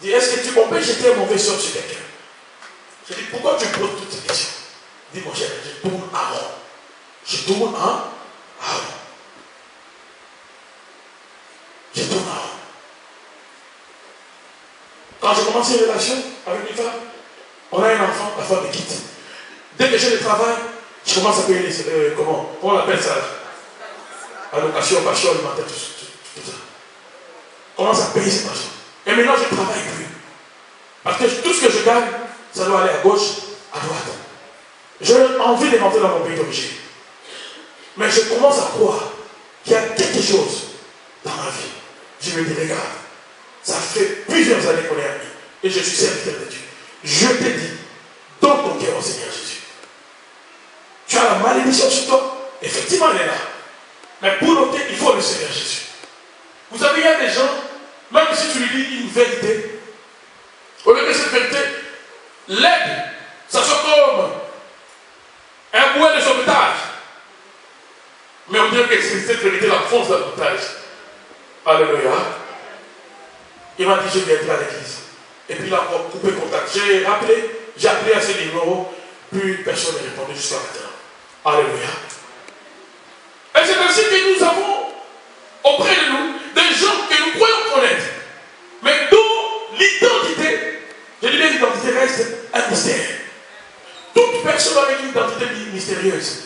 Il dit, est-ce que on peut jeter un mauvais sort sur quelqu'un? Je dis, pourquoi tu poses toutes ces questions? Il dit, mon cher, je tourne à rond. Je tourne à rond. Je tourne à rond. Quand j'ai commencé une relation avec une femme, on a un enfant, la femme me quitte. Dès que j'ai le travail, je commence à payer les... comment on appelle ça? Allocation, passion alimentaire, tout ça. Je commence à payer ces passions. Et maintenant, je ne travaille plus. Parce que tout ce que je gagne, ça doit aller à gauche, à droite. J'ai envie de rentrer dans mon pays d'origine. Mais je commence à croire qu'il y a quelque chose dans ma vie. Je me dis, regarde, ça fait plusieurs années qu'on est amis. Et je suis serviteur de Dieu. Je te dis, donne ton cœur au Seigneur Jésus. Tu as la malédiction sur toi. Effectivement, elle est là. Mais pour l'ôter, il faut le Seigneur Jésus. Vous savez, il y a des gens, même si tu lui dis une vérité, au lieu que cette vérité l'aide, ça soit comme un bouet de sauvetage. Mais on dirait que cette vérité la fonce dans le sauvetage. Alléluia. Il m'a dit, je viendrai à l'église. Et puis il a encore coupé contact. J'ai appelé à ce numéro, puis personne n'a répondu jusqu'à maintenant. Alléluia. Et c'est ainsi que nous avons auprès de nous des gens que nous croyons connaître, mais dont l'identité, je dis bien l'identité reste un mystère. Toute personne avec une identité mystérieuse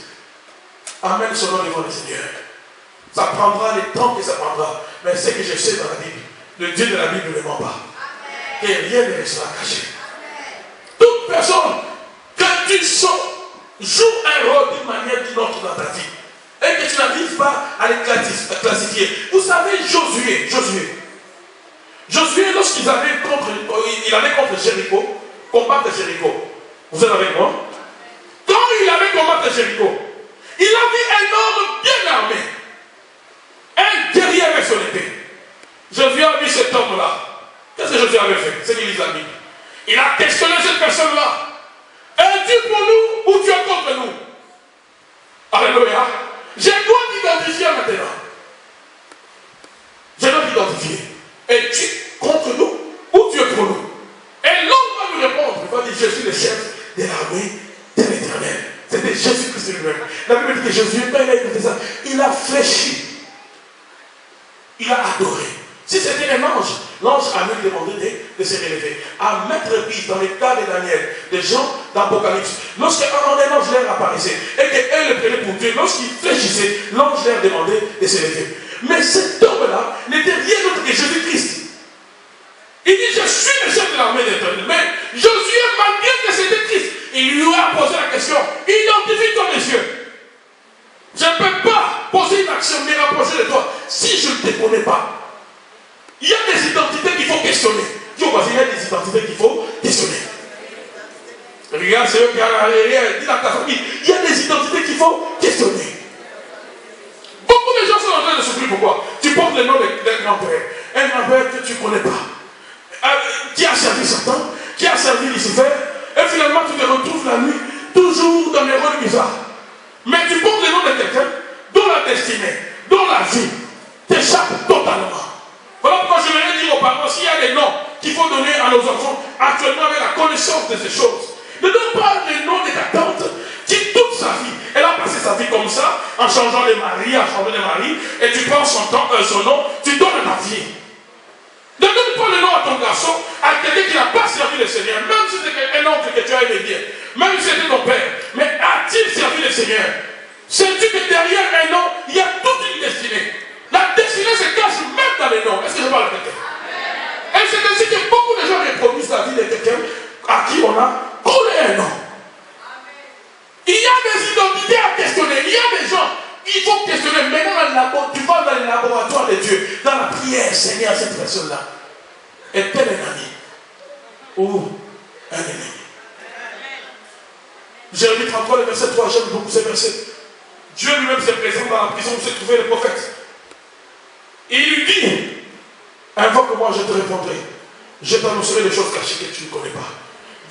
amène son nom devant le Seigneur. Ça prendra le temps que ça prendra, mais ce que je sais dans la Bible, le Dieu de la Bible ne ment pas. Et rien ne restera caché. Toute personne, quand tu joue un rôle d'une manière ou d'une autre dans ta vie, et que tu n'arrives pas à les classifier. Vous savez, Josué, lorsqu'il allait contre Jéricho, combattre Jéricho. Vous êtes avec moi? Quand il avait combattre Jéricho, il a vu un homme bien armé, un guerrier avec son épée. Josué a vu cet homme-là. Qu'est-ce que Josué avait fait? C'est qu'il lit la Bible. Il a questionné cette personne-là. Es-tu pour nous ou tu es contre nous? Alléluia. Je dois t'identifier maintenant. Je dois t'identifier. Es-tu contre nous ou tu es pour nous? Et l'homme va nous répondre. Il va dire, je suis le chef de l'armée de l'Éternel. C'était Jésus-Christ lui-même. La Bible dit que Jésus, quand il a écouté ça, il a fléchi. Il a adoré. Si c'était un ange, l'ange a même demandé de se relever. À mettre pied dans les cas de Daniel, des gens d'Apocalypse. Lorsqu'un ange leur apparaissait et qu'eux le prenaient pour Dieu, lorsqu'il fléchissait, l'ange leur demandait de se lever. Mais cet homme-là n'était rien d'autre que Jésus-Christ. Il dit, je suis le chef de l'armée de l'Éternel. Mais Josué, malgré que c'était Christ, il lui a posé la question, identifie-toi, monsieur. Je ne peux pas poser une action, me rapprocher de toi, si je ne te connais pas. Il y a des identités qu'il faut questionner. Il y a des identités qu'il faut questionner. Regarde, c'est eux qui ont dit dans ta famille. Il y a des identités qu'il faut questionner. Beaucoup de gens sont en train de souffrir. Pourquoi? Tu portes le nom d'un grand-père. Un grand-père que tu ne connais pas. Qui a servi Satan, qui a servi Lucifer. Et finalement, tu te retrouves la nuit, toujours dans les rôles bizarres. Mais tu portes le nom de quelqu'un dont la destinée, dont la vie t'échappe totalement. Voilà pourquoi je voudrais dire aux parents, s'il y a des noms qu'il faut donner à nos enfants, actuellement avec la connaissance de ces choses, ne donne pas le nom de ta tante qui toute sa vie, elle a passé sa vie comme ça, en changeant de mari, et tu prends son nom, tu donnes ta vie. Ne donne pas le nom à ton garçon, à quelqu'un qui n'a pas servi le Seigneur, même si c'est un oncle que tu as aimé bien, même si c'était ton père, mais a-t-il servi le Seigneur? Sais-tu que derrière un nom, il y a toute une destinée? La destinée se cache même dans les noms. Est-ce que je parle à quelqu'un? Et c'est ainsi que beaucoup de gens reproduisent la vie de quelqu'un à qui on a collé un nom. Il y a des identités à tester. de Dieu, dans la prière, Seigneur, cette personne-là, est-elle un ami ou un ennemi? Jérémie 33, le verset 3, j'aime beaucoup ce verset. Dieu lui-même se présente dans la prison où se trouvaient les prophètes. Et il lui dit, invoque-moi, je te répondrai. Je t'annoncerai des choses cachées que tu ne connais pas.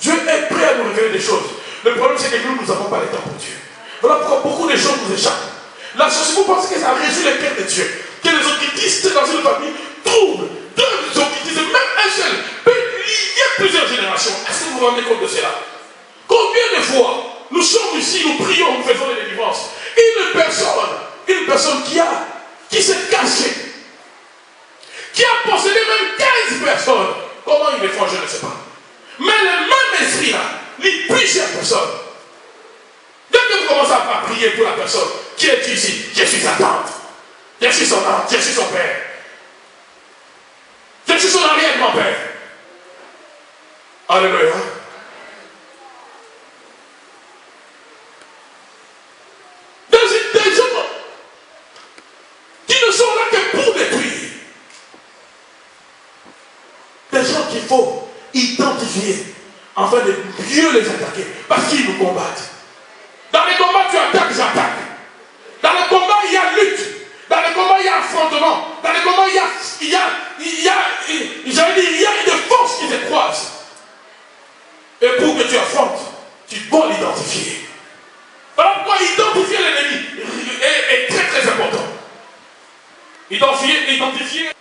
Dieu est prêt à nous révéler des choses. Le problème, c'est que nous n'avons pas le temps pour Dieu. Voilà pourquoi beaucoup de choses nous échappent. La société, vous pensez que ça résout le cœur de Dieu. Que les occultistes dans une famille trouvent deux occultistes, même un seul, peut lier plusieurs générations. Est-ce que vous vous rendez compte de cela? Combien de fois nous sommes ici, nous prions, nous faisons des délivrances. Une personne qui s'est cachée, qui a possédé même 15 personnes. Comment ils le font, je ne sais pas. Mais le même esprit là, lit plusieurs personnes. Dès que vous commencez à prier pour la personne, qui est ici? Je suis sa tante, je suis son oncle, je suis son père, je suis son arrière-grand-père. Alléluia. Des gens qui ne sont là que pour détruire. Des gens qu'il faut identifier afin de mieux les attaquer. Parce qu'ils nous combattent. Dans les combats, tu attaques, j'attaque. Dans le combat, il y a lutte. Dans le combat, il y a affrontement. Dans le combat, il y a une force qui se croise. Et pour que tu affrontes, tu dois l'identifier. Voilà pourquoi identifier l'ennemi est très très important. Identifier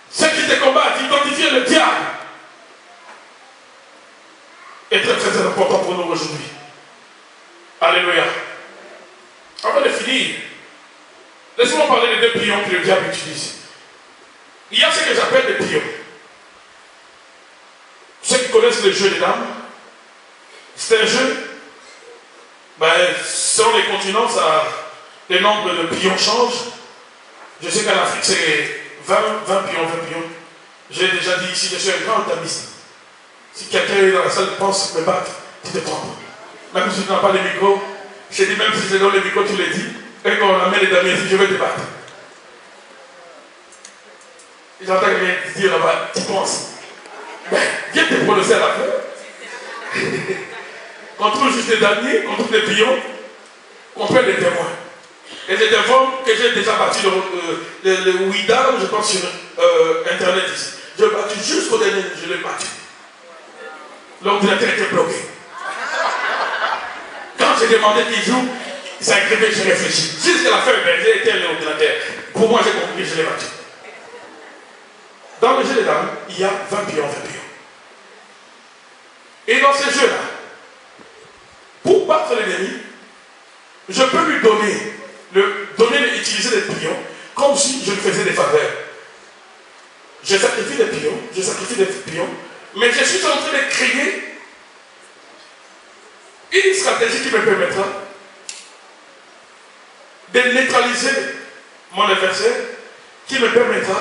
ceux qui te combattent, identifier le diable est très très important pour nous aujourd'hui. Alléluia. Avant de finir, laissez-moi parler des deux pions que le diable utilise. Il y a ce que j'appelle des pions. Ceux qui connaissent le jeu des dames, c'est un jeu, selon les continents, les nombres de pions changent. Je sais qu'en Afrique, c'est 20 pions. J'ai déjà dit ici, je suis un grand tamiste. Si quelqu'un est dans la salle pense me battre, tu te trompes. Même si tu n'as pas de micro, je dis même si je donne le micro, tu le dis. Et quand on amène les dames ici, je vais te battre. J'entends quelqu'un dire là-bas, tu penses. Viens te prononcer à la fin. On trouve juste des damiers, on trouve des pions, on prend des témoins. Et j'ai des femmes que j'ai déjà battu le Ouida, je pense sur Internet ici. Je l'ai battu jusqu'au dernier, je l'ai battu. L'ordinateur était bloqué. Quand j'ai demandé qu'il joue, ça a écrit, j'ai réfléchi. Jusqu'à la fin, j'ai été l'ordinateur. Pour moi, j'ai compris que je l'ai battu. Dans le jeu des dames, il y a 20 pions. Et dans ce jeu-là, pour battre l'ennemi, je peux lui utiliser des pions comme si je lui faisais des faveurs. Je sacrifie des pions, mais je suis en train de créer une stratégie qui me permettra de neutraliser mon adversaire, qui me permettra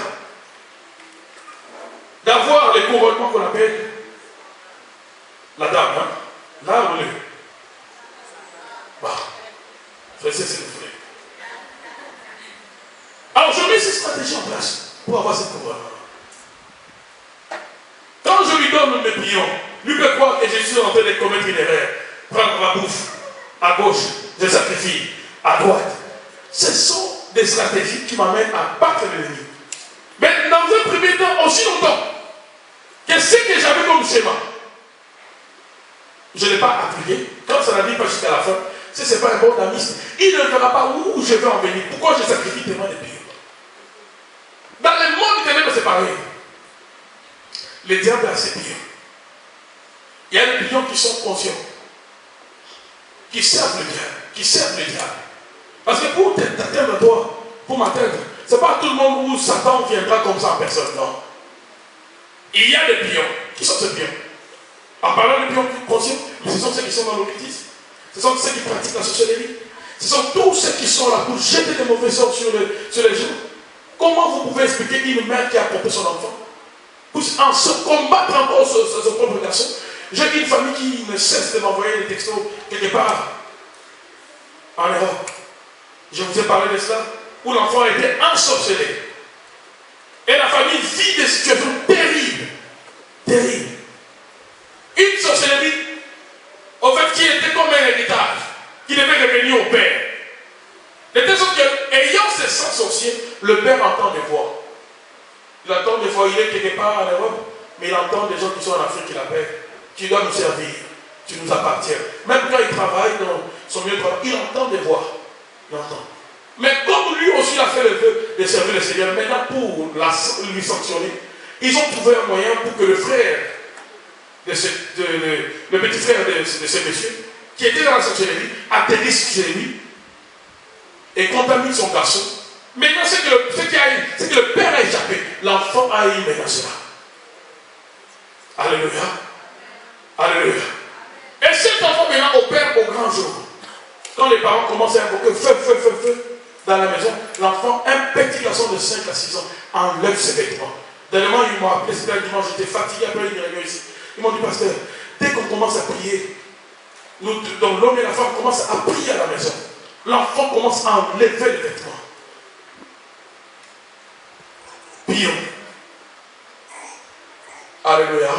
d'avoir le couronnement qu'on appelle la dame. Là où je sais si vous voulez. Alors je mets cette stratégie en place pour avoir cette couronnement. Quand je lui donne mes pions, lui peut croire que je suis en train de commettre une erreur. Prendre ma bouffe à gauche, je sacrifie à droite. Ce sont des stratégies qui m'amènent à battre l'ennemi. Mais dans un premier temps, aussi longtemps que ce que j'avais comme schéma, je ne l'ai pas appliqué. Quand ça n'arrive pas jusqu'à la fin, si ce n'est pas un bon amiste, il ne verra pas où je vais en venir. Pourquoi je sacrifie tellement de pions? Dans le monde des ténèbres, c'est pareil. Le diable a ses pions. Il y a des pions qui sont conscients, qui servent le diable. Parce que pour t'atteindre toi, pour m'atteindre, ce n'est pas tout le monde où Satan viendra comme ça en personne, non. Il y a des pions. Qui sont ces pions? En parlant de pions conscients, ce sont ceux qui sont dans l'occultisme. Ce sont ceux qui pratiquent la sorcellerie. Ce sont tous ceux qui sont là pour jeter des mauvais sorts sur les gens. Comment vous pouvez expliquer une mère qui a porté son enfant pour en se combattre encore son propre garçon? J'ai une famille qui ne cesse de m'envoyer des textos quelque part en Europe. Je vous ai parlé de cela, où l'enfant a été ensorcelé. Et la famille vit des situations terribles. Terribles. Une sorcellerie, au fait, qui était comme un héritage, qui devait revenir au père. De telle sorte qu'ayant ces 100 sorciers, le père entend des voix. Il entend des voix, il est quelque part en Europe, mais il entend des gens qui sont en Afrique qui l'appellent. Tu dois nous servir, tu nous appartiens. Même quand il travaille dans son milieu de travail, il entend des voix. Il entend. Mais comme lui aussi a fait le vœu de servir le Seigneur, maintenant pour lui sanctionner, ils ont trouvé un moyen pour que le frère, le petit frère de ce monsieur, qui était dans la sorcellerie, atterrisse chez lui et contamine son garçon. Maintenant, c'est que le père a échappé. L'enfant a eu maintenant cela. Alléluia. Alléluia. Et cet enfant maintenant opère au grand jour. Quand les parents commencent à invoquer feu dans la maison, l'enfant, un petit garçon de 5 à 6 ans, enlève ses vêtements. Dernièrement, ils m'ont appelé, c'était un dimanche, j'étais fatigué après une réunion ici. Ils m'ont dit, pasteur, dès qu'on commence à prier, donc l'homme et la femme commencent à prier à la maison. L'enfant commence à enlever les vêtements. Prions. Alléluia.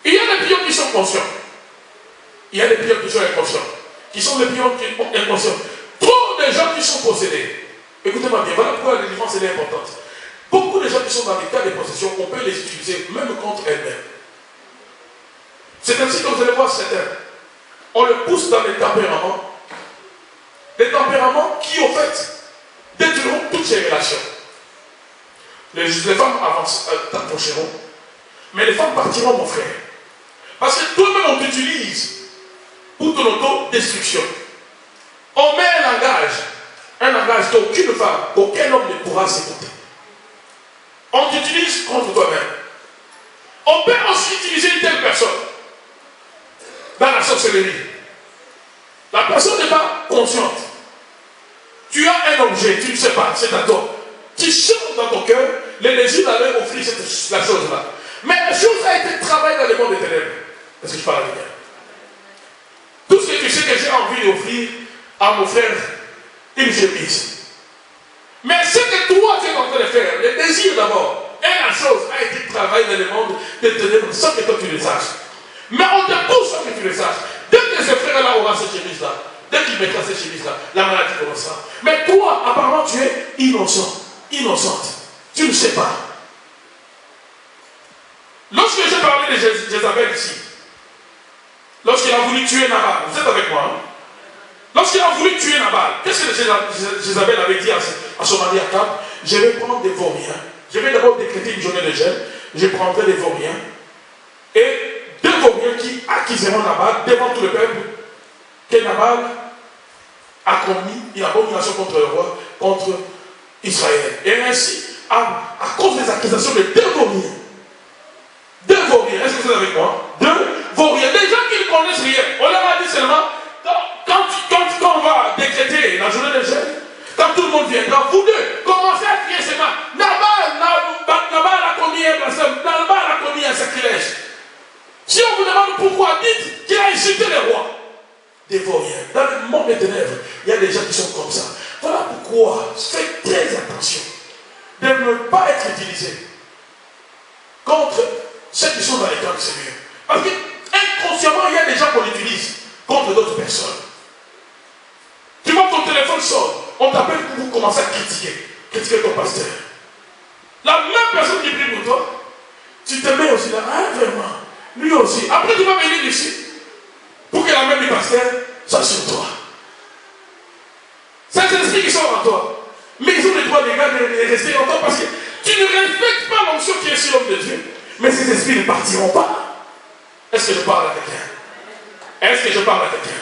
Il y a des pions qui sont conscients. Il y a des pions qui sont inconscients. Qui sont des pions qui sont inconscients. Trop de gens qui sont possédés. Écoutez-moi bien, voilà pourquoi la délivrance est importante. Beaucoup de gens qui sont dans des cas de possession, on peut les utiliser même contre elles-mêmes. C'est ainsi que vous allez voir certains. On le pousse dans les tempéraments. Des tempéraments qui, au fait, détruiront toutes ces relations. Les femmes t'approcheront, mais les femmes partiront, mon frère. Parce que toi-même, on t'utilise pour ton autodestruction. On met un langage qu'aucune femme, aucun homme ne pourra s'écouter. On t'utilise contre toi-même. On peut aussi utiliser une telle personne dans la sorcellerie. La personne n'est pas consciente. Tu as un objet, tu ne sais pas, c'est à toi. Tu sens dans ton cœur les désirs d'aller offrir la chose-là. Mais la chose a été travaillée dans le monde des ténèbres. Est-ce que je parle bien? Tout ce que tu sais que j'ai envie d'offrir à mon frère, une chemise. Mais ce que toi tu es en train de faire, le désir d'abord, et la chose a été travaillée dans le monde des ténèbres sans que toi tu le saches. Mais on te pousse sans que tu le saches. Dès que ce frère-là aura cette chemise-là, dès qu'il mettra cette chemise-là, la maladie commencera. Mais toi, apparemment, tu es innocent, innocente. Tu ne sais pas. Lorsque j'ai parlé de Jézabel ici, lorsqu'il a voulu tuer Nabal, vous êtes avec moi, hein? Lorsqu'il a voulu tuer Nabal, qu'est-ce que Jézabel avait dit à son mari Akab? Je vais prendre des vauriens. Je vais d'abord décréter une journée de jeûne. Je prendrai des vauriens. Et 2 vauriens qui acquiseront Nabal devant tout le peuple, que Nabal a commis une abomination contre le roi, contre Israël. Et ainsi, à cause des accusations de 2 vauriens, 2 vauriens, est-ce que vous êtes avec moi? 2 vauriens, des gens qui ne connaissent rien. On leur a dit seulement, quand on va décréter la journée de jeûne, quand tout le monde viendra, vous deux, commencez à crier seulement, Nabal a commis un blasphème, Nabal a commis un sacrilège. Si on vous demande pourquoi, dites qu'il a insulté les rois. Des vauriens. Dans le monde des ténèbres, il y a des gens qui sont comme ça. Voilà pourquoi faites très attention de ne pas être utilisé contre ceux qui sont dans les camps du Seigneur. Parce qu'inconsciemment, il y a des gens qu'on utilise contre d'autres personnes. Tu vois, ton téléphone sonne, on t'appelle pour commencer à critiquer ton pasteur. La même personne qui prie pour toi, tu te mets aussi là, ah vraiment, lui aussi. Après, tu vas venir ici pour que la main du pasteur soit sur toi. C'est ces esprits qui sont en toi. Mais ils ont le droit, les gars, de rester en toi parce que tu ne respectes pas l'onction qui est sur l'homme de Dieu. Mais ces esprits ne partiront pas. Est-ce que je parle à quelqu'un? Est-ce que je parle à quelqu'un?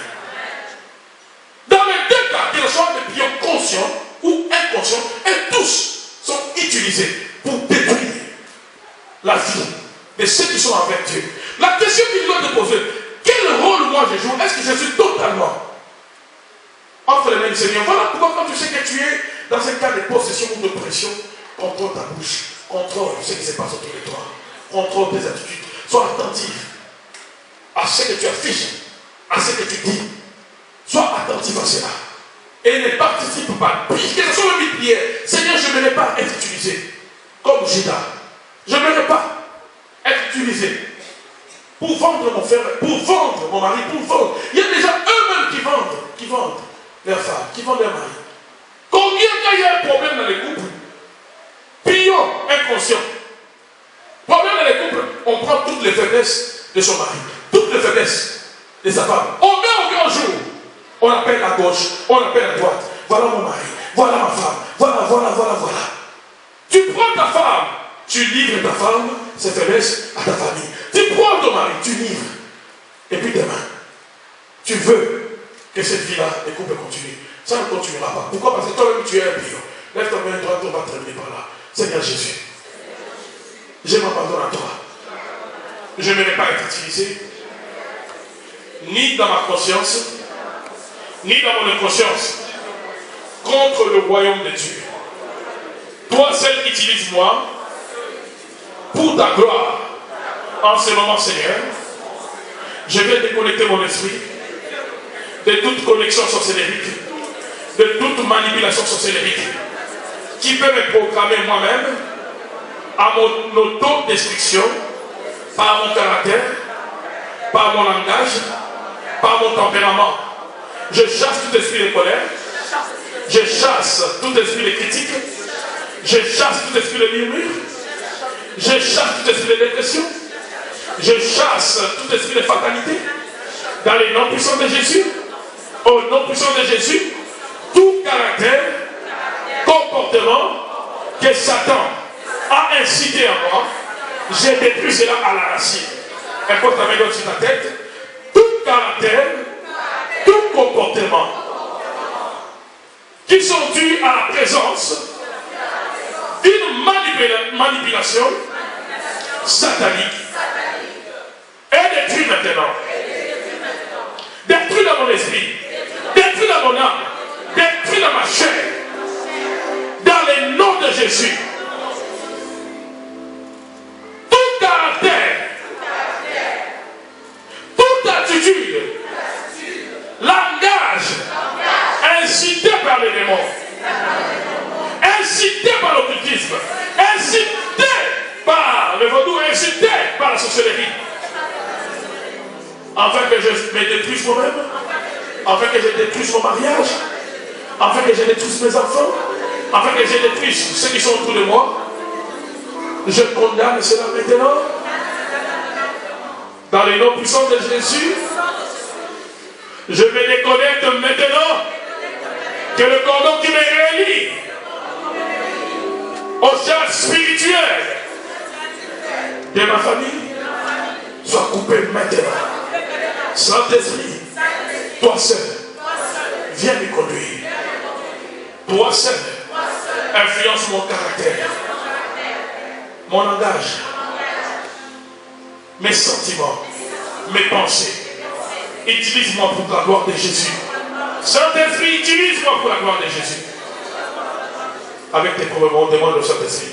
Dans les 2 cas, qu'ils soient des pions conscients ou inconscients, et tous sont utilisés pour détruire la vie de ceux qui sont avec Dieu. La question qu'il doit te poser, quel rôle moi je joue? Est-ce que je suis totalement entre les mains du Seigneur? Voilà pourquoi quand tu sais que tu es dans un cas de possession ou de pression, contrôle ta bouche, contrôle ce qui se passe autour de toi, contrôle tes attitudes, sois attentif à ce que tu affiches, à ce que tu dis. Sois attentif à cela. et ne participe pas. Puisque ce sont mes prières, Seigneur, je n'aimerais pas être utilisé comme Judas. Je n'aimerais pas être utilisé pour vendre mon frère, pour vendre mon mari, pour vendre. Il y a des gens eux-mêmes qui vendent leurs femmes, qui vendent leurs maris. Combien quand il y a un problème dans les couples, pion inconscient. Problème dans les couples, on prend toutes les faiblesses de son mari, toutes les faiblesses de sa femme. On met au grand jour. On appelle à gauche, on appelle à droite. Voilà mon mari, voilà ma femme, voilà. Tu prends ta femme, tu livres ta femme, ses faiblesses à ta famille. Tu prends ton mari, tu livres. Et puis demain, tu veux que cette vie-là, les couples continuent. Ça ne continuera pas. Pourquoi? Parce que toi-même tu es un pion. Lève ta main droite, on va terminer par là. Seigneur Jésus, je m'abandonne à toi. Je ne vais pas être utilisé, ni dans ma conscience, ni dans mon inconscience, contre le royaume de Dieu. Toi seul utilise-moi pour ta gloire. En ce moment, Seigneur, je vais déconnecter mon esprit de toute connexion sorcellérique, de toute manipulation sorcellérique qui peut me programmer moi-même à mon autodestruction par mon caractère, par mon langage, par mon tempérament. Je chasse tout esprit de colère, je chasse tout esprit de critique, je chasse tout esprit de murmure, je chasse tout esprit de dépression, je chasse tout esprit de fatalité dans les noms puissants de Jésus. Au nom puissant de Jésus, tout caractère, comportement que Satan a incité à moi, j'ai détruit cela à la racine. Impose ta main droite sur ta tête. Tout caractère, tout comportement qui sont dus à la présence d'une manipulation satanique est détruit maintenant. Détruit dans mon esprit, détruit dans mon âme, détruit dans ma chair, dans les noms de Jésus. Tout caractère, toute attitude, langage incité par les démons, incité par l'occultisme, incité par le vaudou, incité par la sorcellerie, afin que je me détruise moi-même, afin que je détruise mon mariage, afin que je détruise mes enfants, afin que je détruise ceux qui sont autour de moi. Je condamne cela maintenant. Dans les noms puissants de Jésus, je me déconnecte maintenant que le cordon qui me réunit au charge spirituel de ma famille soit coupé maintenant. Saint-Esprit, toi seul, viens me conduire. Toi seul, influence mon caractère, mon langage, mes sentiments, mes pensées. Utilise-moi pour la gloire de Jésus. Saint-Esprit, utilise-moi pour la gloire de Jésus. Avec tes promesses, on demande au Saint-Esprit.